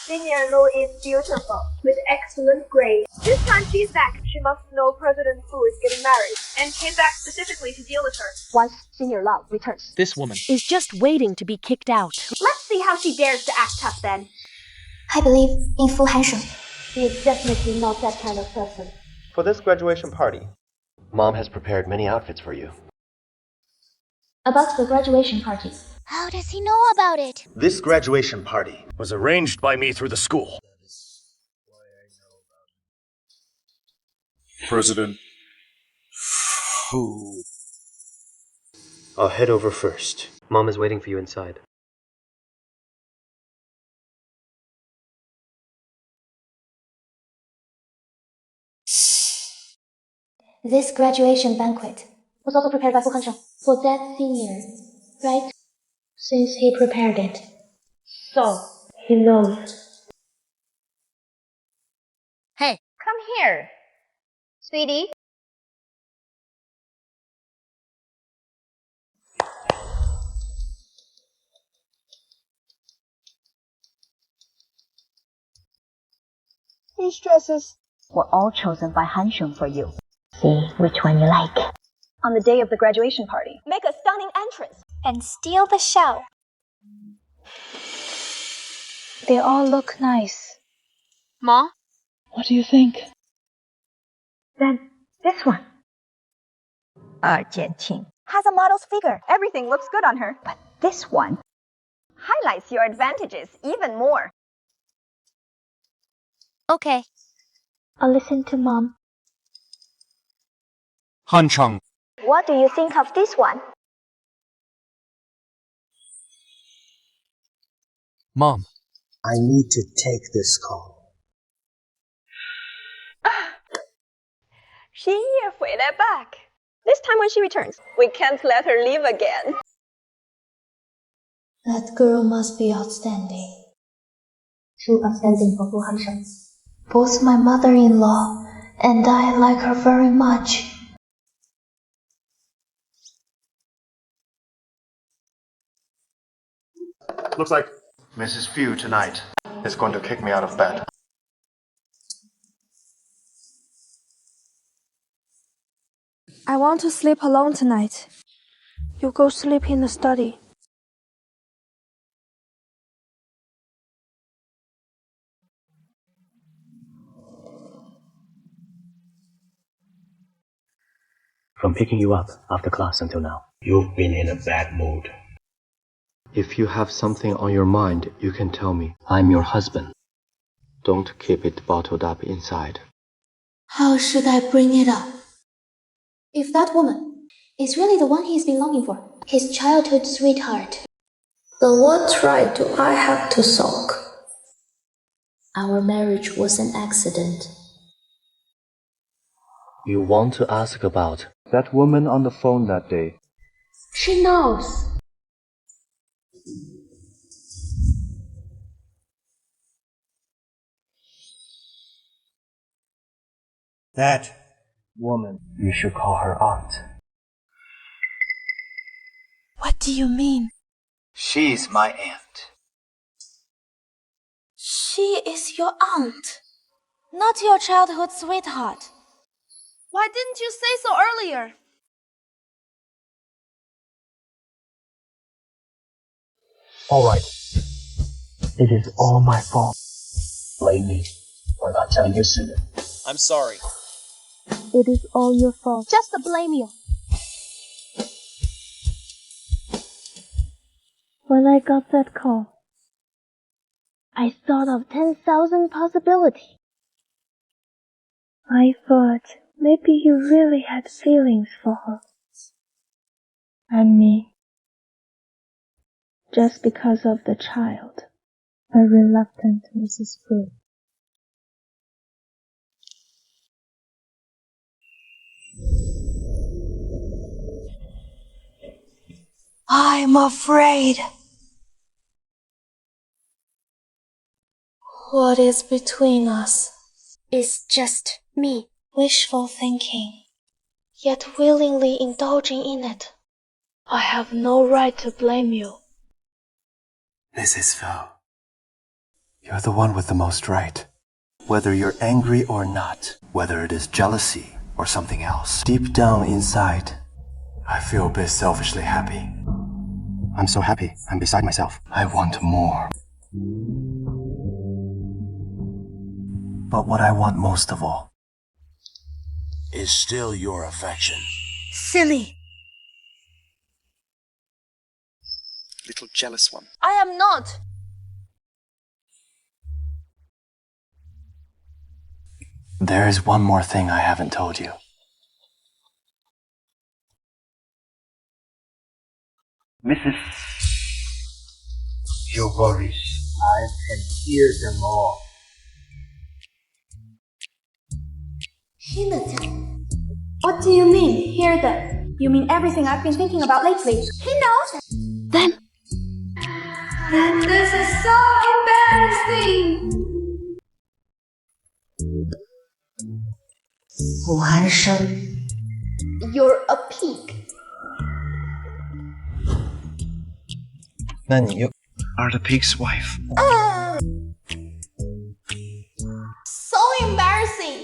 Senior Lu is beautiful, with excellent grades. This time she's back. She must know President Fu is getting married, and came back specifically to deal with her. Once Senior Law returns, This woman Is just waiting to be kicked out. Let's see how she dares to act tough then. I believe in Fu Hansheng. He is definitely not that kind of person. For this graduation party, Mom has prepared many outfits for you. About the graduation party. How does he know about it? This graduation party was arranged by me through the school. President Fu. I'll head over first. Mom is waiting for you inside. This graduation banquet was also prepared by Fu Hansheng for that senior, right? Since he prepared it. So, he knows. Hey, come here. Sweetie. These dresses Were all chosen by Hansheng for you. See which one you like. On the day of the graduation party, make a stunning entrance And steal the show. They all look nice. Mom? What do you think? Then this one. Jianqing has a model's figure. Everything looks good on her. But this one highlights your advantages even more. Okay. I'll listen to Mom. Hansheng. What do you think of this one? Mom. I need to take this call. 心也回来 back. This time when she returns, we can't let her leave again. That girl must be outstanding. Too outstanding for Fu Hansheng. Both my mother-in-law and I like her very much. Looks like Mrs. Fu tonight is going to kick me out of bed. I want to sleep alone tonight. You go sleep in the study. From picking you up after class until now. You've been in a bad mood. If you have something on your mind, you can tell me. I'm your husband. Don't keep it bottled up inside. How should I bring it up? If that woman is really the one he's been longing for, his childhood sweetheart, then what right do I have to sulk? Our marriage was an accident. You want to ask about that woman on the phone that day. She knows. That woman. You should call her aunt. What do you mean? She's my aunt. She is your aunt, not your childhood sweetheart. Why didn't you say so earlier? Alright. It is all my fault. Blame me for not telling you sooner. I'm sorry. it is all your fault. Just to blame you. When I got that call, I thought of 10,000 possibilities. I thought maybe you really had feelings for her. And me. Just because of the child. A reluctant Mrs. Fu. I'm afraid. What is between us is just me, wishful thinking, yet willingly indulging in it. I have no right to blame you. Mrs. Fu, you're the one with the most right. Whether you're angry or not, whether it is jealousy or something else, deep down inside, I feel a bit selfishly happy. I'm so happy, I'm beside myself. I want more. But what I want most of all is still your affection. Silly. Little jealous one. I am not. There is one more thing I haven't told you. Mrs. Your worries, I can hear them all. 听得见。What do you mean, hear them? You mean everything I've been thinking about lately? He knows! Then this is so embarrassing! 胡寒生 You're a pig. 那你又 are the pig's wife. So embarrassing.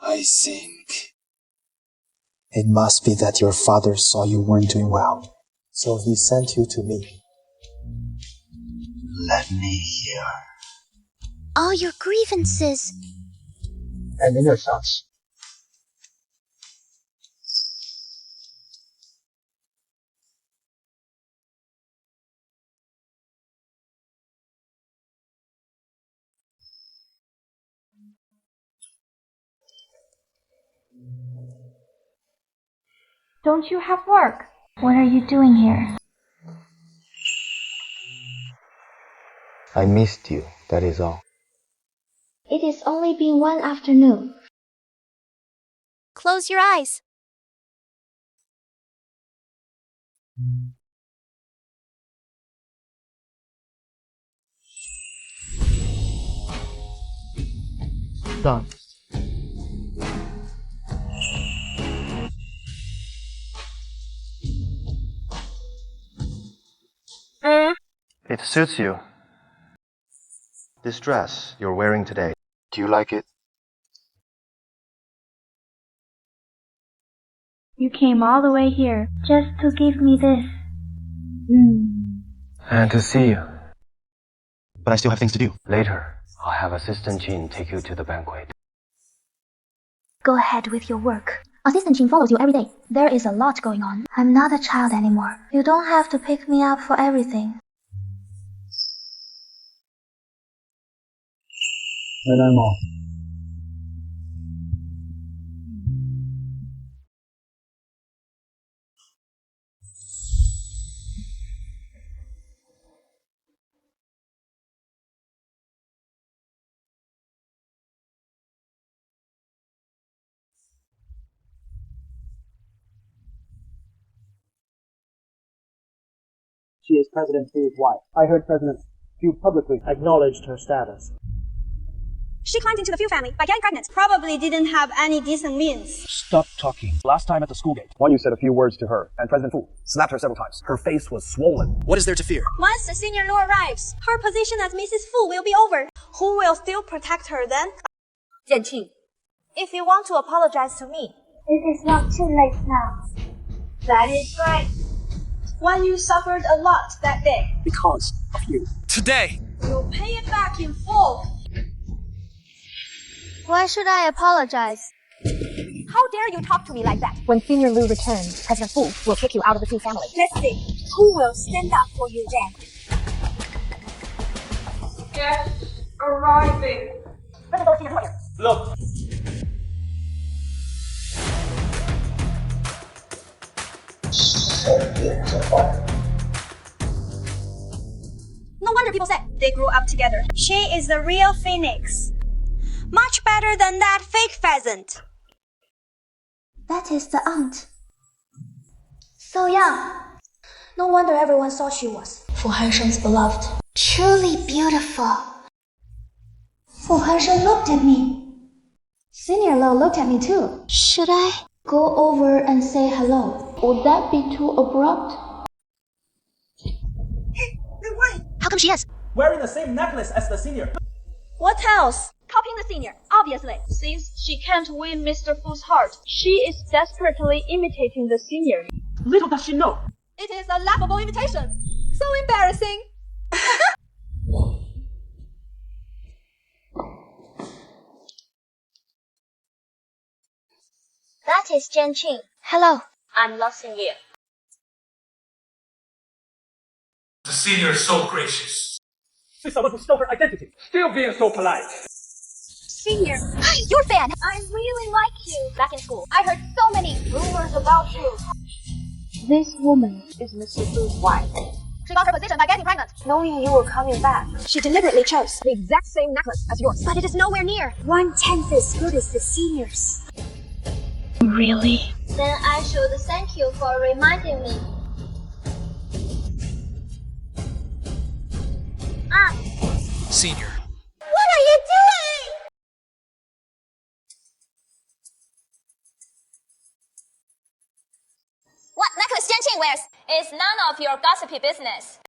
I think it must be that your father saw you weren't doing well, so he sent you to me. Let me hear. All your grievances. And in your thoughts. Don't you have work? What are you doing here? I missed you, that is all. It has only been one afternoon. Close your eyes. Done. It suits you. This dress you're wearing today, do you like it? You came all the way here just to give me this. And to see you. But I still have things to do. Later, I'll have Assistant Jean take you to the banquet. Go ahead with your work. Assistant Jin follows you every day. There is a lot going on. I'm not a child anymore. You don't have to pick me up for everything. Then I'm off. She is President Fu's wife. I heard President Fu publicly acknowledged her status. She climbed into the Fu family by getting pregnant. Probably didn't have any decent means. Stop talking. Last time at the school gate, One, you said a few words to her, and President Fu slapped her several times. Her face was swollen. what is there to fear? Once the senior law arrives, her position as Mrs. Fu will be over. Who will still protect her then? Jianqing, if you want to apologize to me, It is not too late now. that is right. When you suffered a lot that day, Because of you. Today! you'll pay it back in full. Why should I apologize? How dare you talk to me like that? When Senior Lu returns, President Fu will kick you out of the Fu family. Let's see, who will stand up for you then? Guests arriving. Look! No wonder people said they grew up together. She is the real phoenix. Much better than that fake pheasant. That is the aunt. So young. No wonder everyone thought she was Fu Hansheng's beloved. Truly beautiful. Fu Hansheng looked at me. Senior Lo looked at me too. Should I go over and say hello? Would that be too abrupt? How come she is? Wearing the same necklace as the senior. What else? Copying the senior, obviously. Since she can't win Mr. Fu's heart, she is desperately imitating the senior. Little does she know. It is a laughable imitation. So embarrassing. That is Jianqing. Hello. I'm lost in you. The senior is so gracious. She's someone who stole her identity. Still being so polite. Senior, you're fan. I really like you. Back in school, I heard so many rumors about you. This woman is Mr. Fu's wife. She got her position by getting pregnant. Knowing you were coming back, She deliberately chose the exact same necklace as yours, but it is nowhere near 1/10 as good as the seniors. Really? Then I should thank you for reminding me. Senior. What are you doing? What necklace Jianqing wears? It's none of your gossipy business.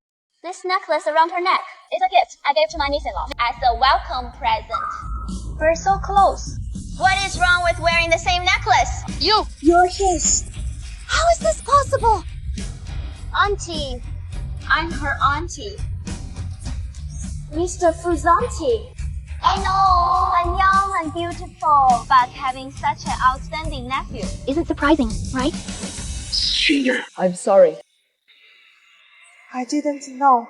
This necklace around her neck is a gift I gave to my niece-in-law as a welcome present. We're so close. What is wrong with wearing the same necklace? You're his. How is this possible? Auntie, I'm her auntie. Mr. Fu's auntie. I know, I'm young and beautiful, but having such an outstanding nephew isn't surprising, right? Senior. I'm sorry. I didn't know.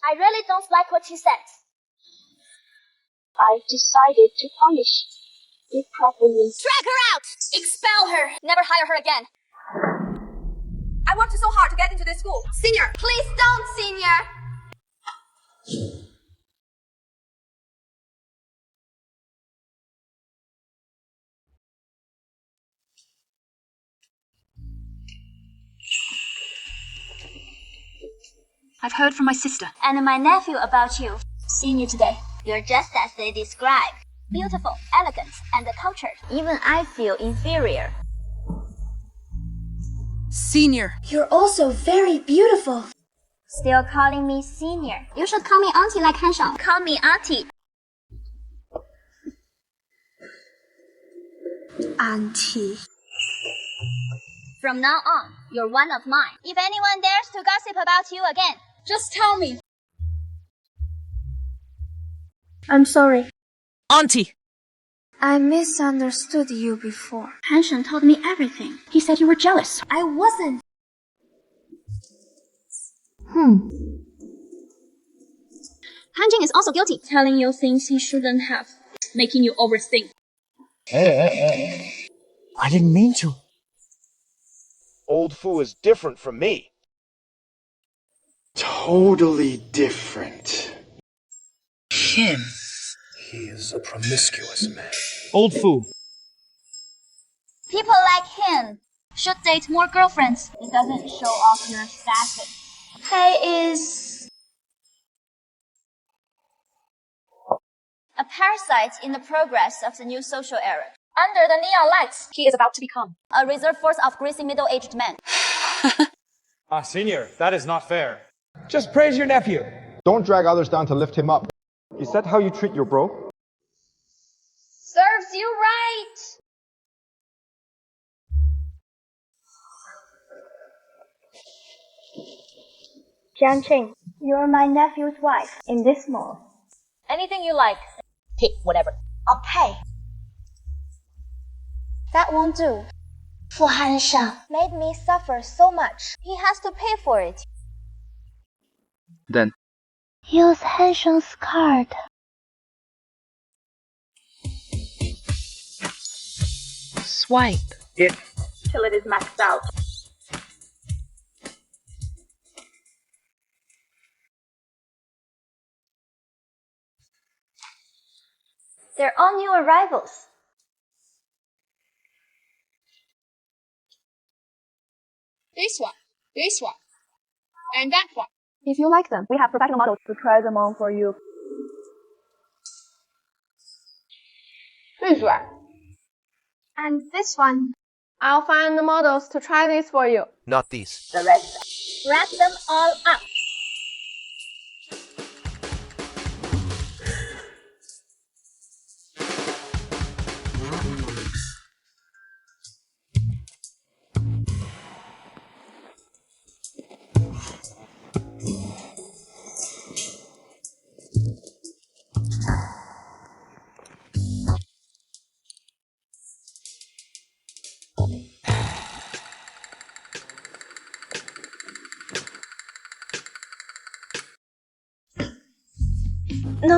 I really don't like what you said. I decided to punish you properly. Drag her out! Expel her! Never hire her again. I worked so hard to get into this school. Senior! Please don't, Senior! I've heard from my sister And my nephew about you. Seeing you today. You're just as they describe. Beautiful, elegant, and cultured. Even I feel inferior. Senior. You're also very beautiful. Still calling me Senior. You should call me Auntie like Hanshang. Call me Auntie. Auntie. From now on, you're one of mine. If anyone dares to gossip about you again, just tell me. I'm sorry. Auntie. I misunderstood you before. Hansheng told me everything. He said you were jealous. I wasn't. Hanjing is also guilty, telling you things he shouldn't have, making you overthink. I didn't mean to. Old Fu is different from me. Totally different. Him. He is a promiscuous man. Old Fu. People like him should date more girlfriends. It doesn't show off your status. He is a parasite in the progress of the new social era. Under the neon lights, He is about to become a reserve force of greasy middle-aged men. Senior, that is not fair. Just praise your nephew. Don't drag others down to lift him up. Is that how you treat your bro? Serves you right! Jianqing, you're my nephew's wife in this mall. Anything you like. pick whatever. I'll pay. That won't do. Fu Hansheng Made me suffer so much. He has to pay for it. Then, Use Hansheng's card. Swipe. It. Till it is maxed out. They're all new arrivals. This one, and that one. If you like them, we have professional models to try them on for you. This one. And this one. I'll find the models to try this for you. Not these. The rest. Wrap them all up.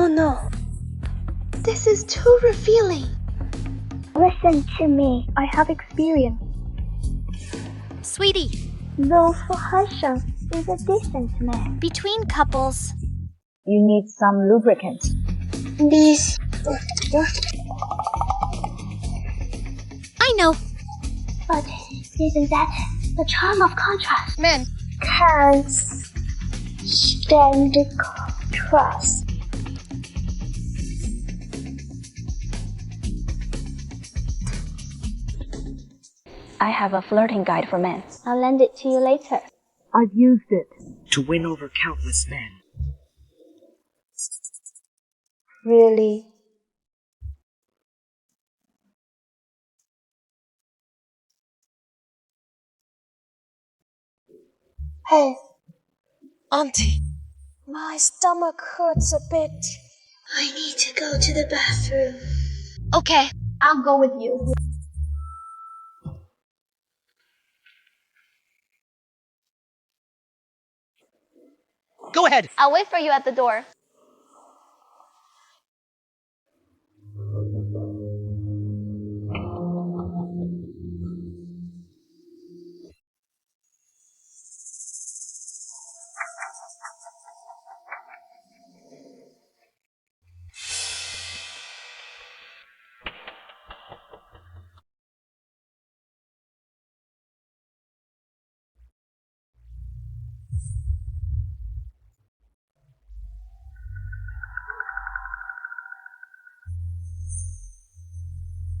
No. This This is too revealing. Listen to me. I have experience. Sweetie, Though Fuhasha is a decent man. between couples, You need some lubricant. This. I know. But isn't that the charm of contrast? Men. Can't stand the contrast. I have a flirting guide for men. I'll lend it to you later. I've used it. To win over countless men. Really? Hey, Auntie. my stomach hurts a bit. I need to go to the bathroom. Okay, I'll go with you. Go ahead. I'll wait for you at the door.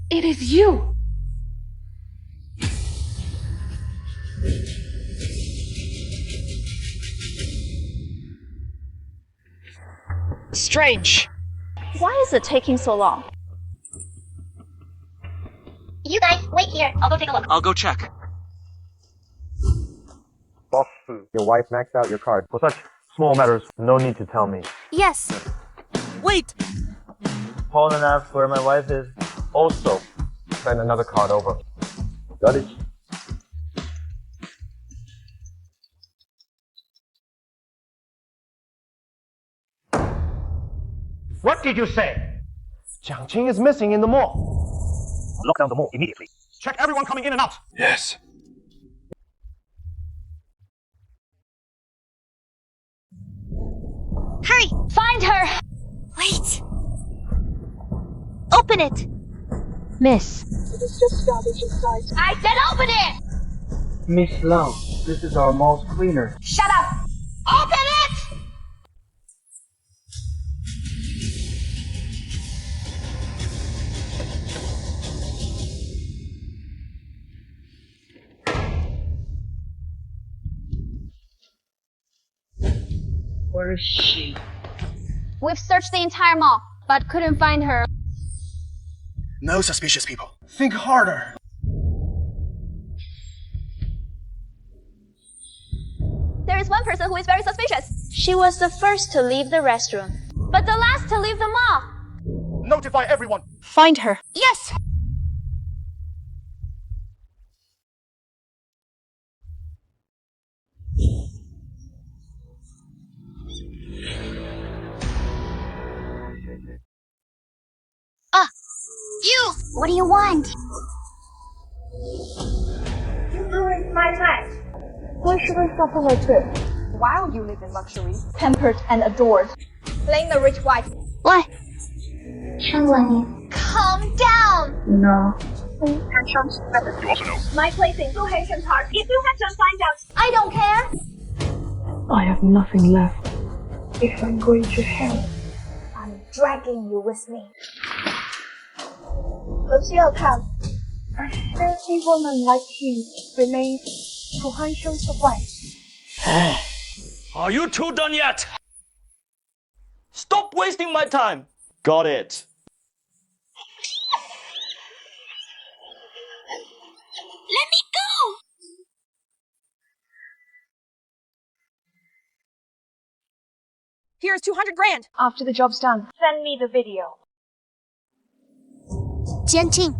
It is you. Strange. Why is it taking so long? You guys, wait here. I'll go take a look. I'll go check. Boss, your wife maxed out your card. For such small matters, no need to tell me. Yes. Wait! Paul and ask where my wife is. Also, send another card over. Got it? What did you say? Jiang Qing is missing in the mall. Lock down the mall immediately. Check everyone coming in and out. Yes. Hurry! Find her! Wait. Open it. Miss. It is just garbage inside. I said open it! Miss Lau, this is our mall's cleaner. Shut up! Open it! Where is she? We've searched the entire mall, but couldn't find her. No suspicious people. Think harder. There is one person who is very suspicious. She was the first to leave the restroom, but the last to leave the mall. Notify everyone. Find her. Yes! You! What do you want? You ruined my night. Why should I suffer like this? While you live in luxury, pampered and adored, playing the rich wife. What? Calm down! No. You also know. My plaything, Fu Hanson's heart. If Fu Hanson finds out, I don't care. I have nothing left. If I'm going to hell, I'm dragging you with me. 可是要看 a healthy woman like you remains Fu Hansheng's wife. Are you two done yet? Stop wasting my time. Got it. Let me go! here's 200 grand. After the job's done, send me the video. Jianqing.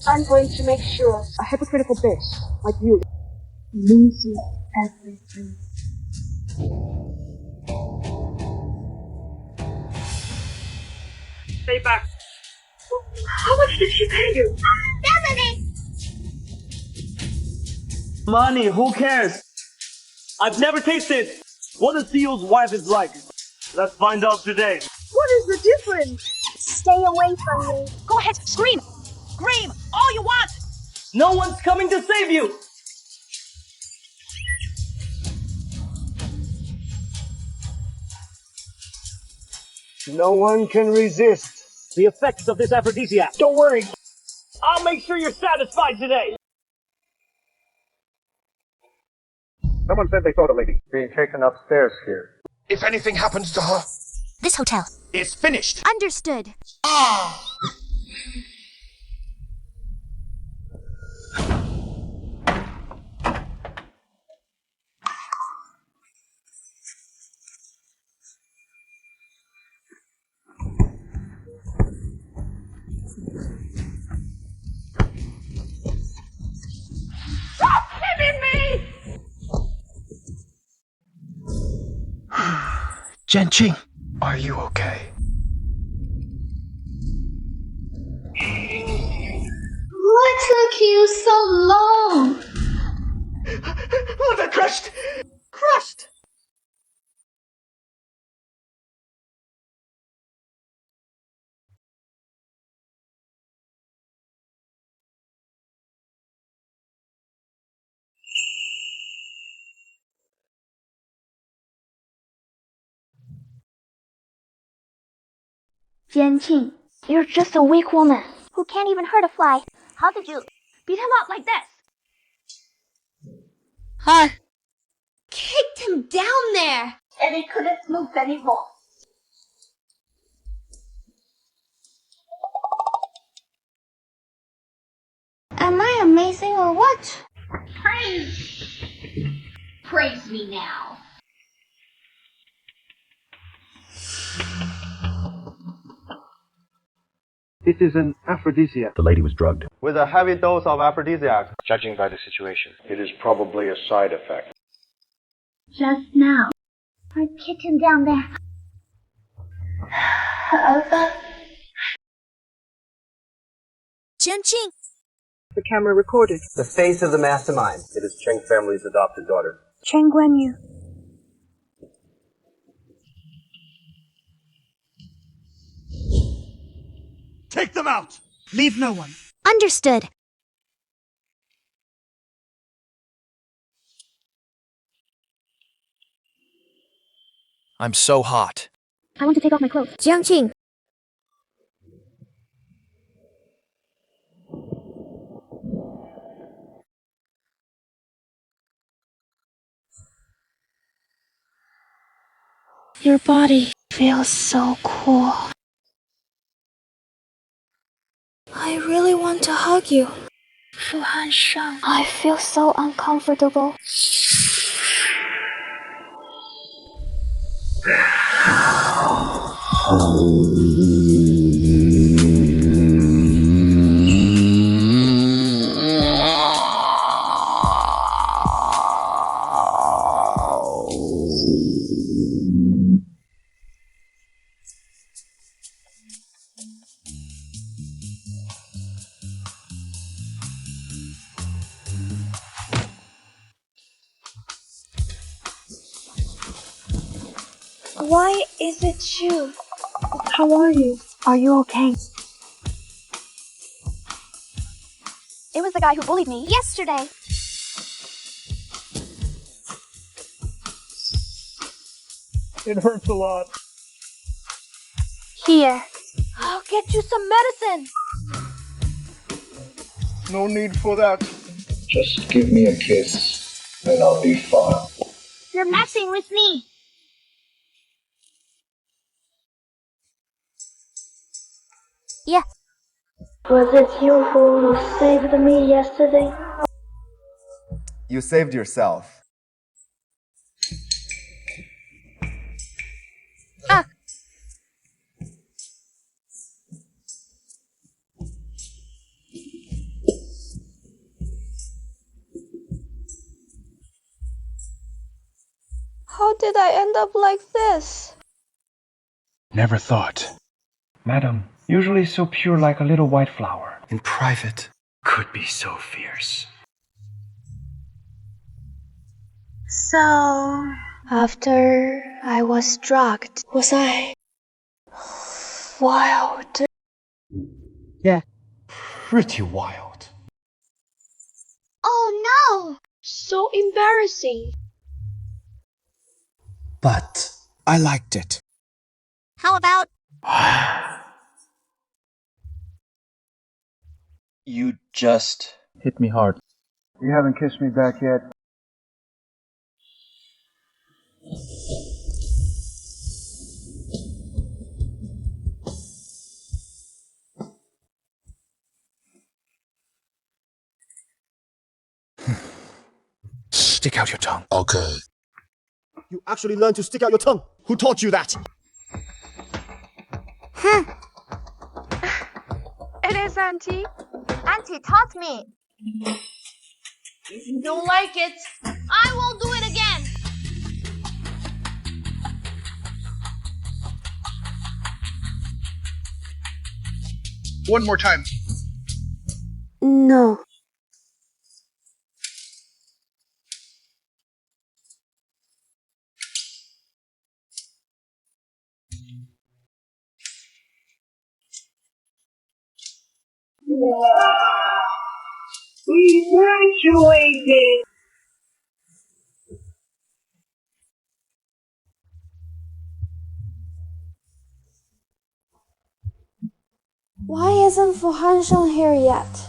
I'm going to make sure a hypocritical bitch like you loses everything. Stay back. How much did she pay you? Money, who cares? I've never tasted what a CEO's wife is like. Let's find out today. What is the difference? Stay away from me. Go ahead, scream! Scream all you want! No one's coming to save you! No one can resist the effects of this aphrodisiac. Don't worry. I'll make sure you're satisfied today. Someone said they saw the lady being taken upstairs here. If anything happens to her, This hotel. it's finished. Understood. Stop hitting me! Jianqing, are you okay? What took you so long? Look, they're crushed! Crushed! Jianqing, you're just a weak woman who can't even hurt a fly. How did you beat him up like this? I kicked him down there, and he couldn't move anymore. Am I amazing or what? Praise me now. It is an aphrodisiac. The lady was drugged. With a heavy dose of aphrodisiac. Judging by the situation, it is probably a side effect. Just now, I kicked him down there. Jianqing, The camera recorded. The face of the mastermind. It is Cheng family's adopted daughter. Chen Guanyu. Take them out! Leave no one. Understood. I'm so hot. I want to take off my clothes. Jianqing. Your body feels so cool. I really want to hug you. Fu Hansheng. I feel so uncomfortable. Why is it you? How are you? Are you okay? It was the guy who bullied me yesterday. It hurts a lot. Here. I'll get you some medicine. No need for that. Just give me a kiss, and I'll be fine. You're messing with me. Yeah. Was it you who saved me yesterday? You saved yourself. Ah. How did I end up like this? Never thought. Madam, Usually so pure like a little white flower. In private, could be so fierce. So, after I was drugged, was I wild? Yeah, pretty wild. Oh no! So embarrassing. But I liked it. How about... You just hit me hard. You haven't kissed me back yet. Stick out your tongue. Okay. You actually learned to stick out your tongue. Who taught you that? It is Auntie. Auntie taught me. If you don't like it, I will do it again. One more time. No. We graduated. Why isn't Fu Hansheng here yet?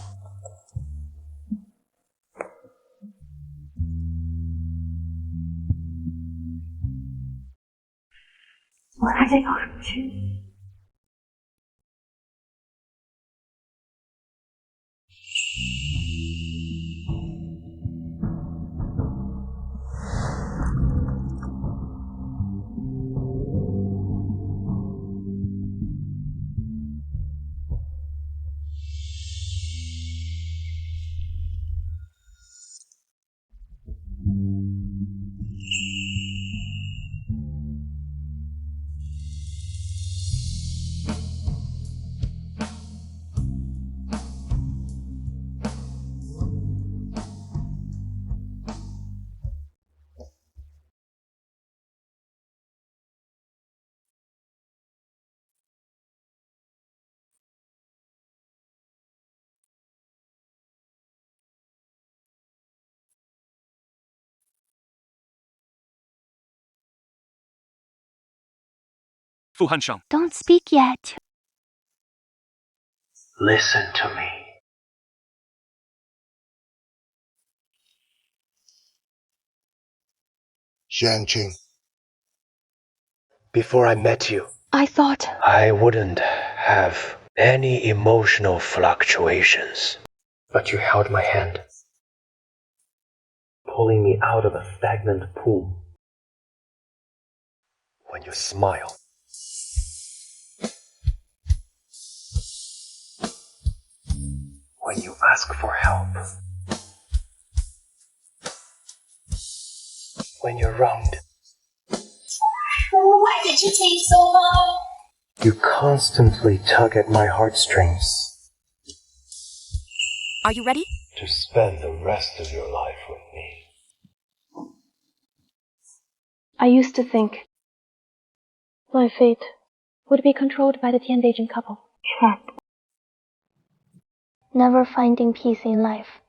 Fu Hansheng. Don't speak yet. Listen to me. Jiangqing. Before I met you, I thought... I wouldn't have any emotional fluctuations. But you held my hand, pulling me out of a stagnant pool. When you smile, when you ask for help, when you're wronged, Why did you take so long? you constantly tug at my heartstrings. Are you ready? To spend the rest of your life with me. I used to think my fate would be controlled by the Tianbeijing couple. Trapped. Never finding peace in life.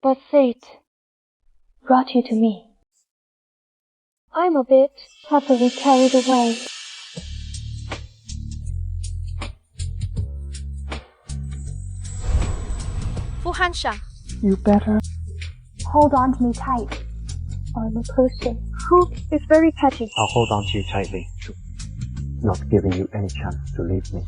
But fate brought you to me. I'm a bit happily carried away. Fu Hansheng. You better hold on to me tight. I'm a person who is very petty. I'll hold on to you tightly, not giving you any chance to leave me.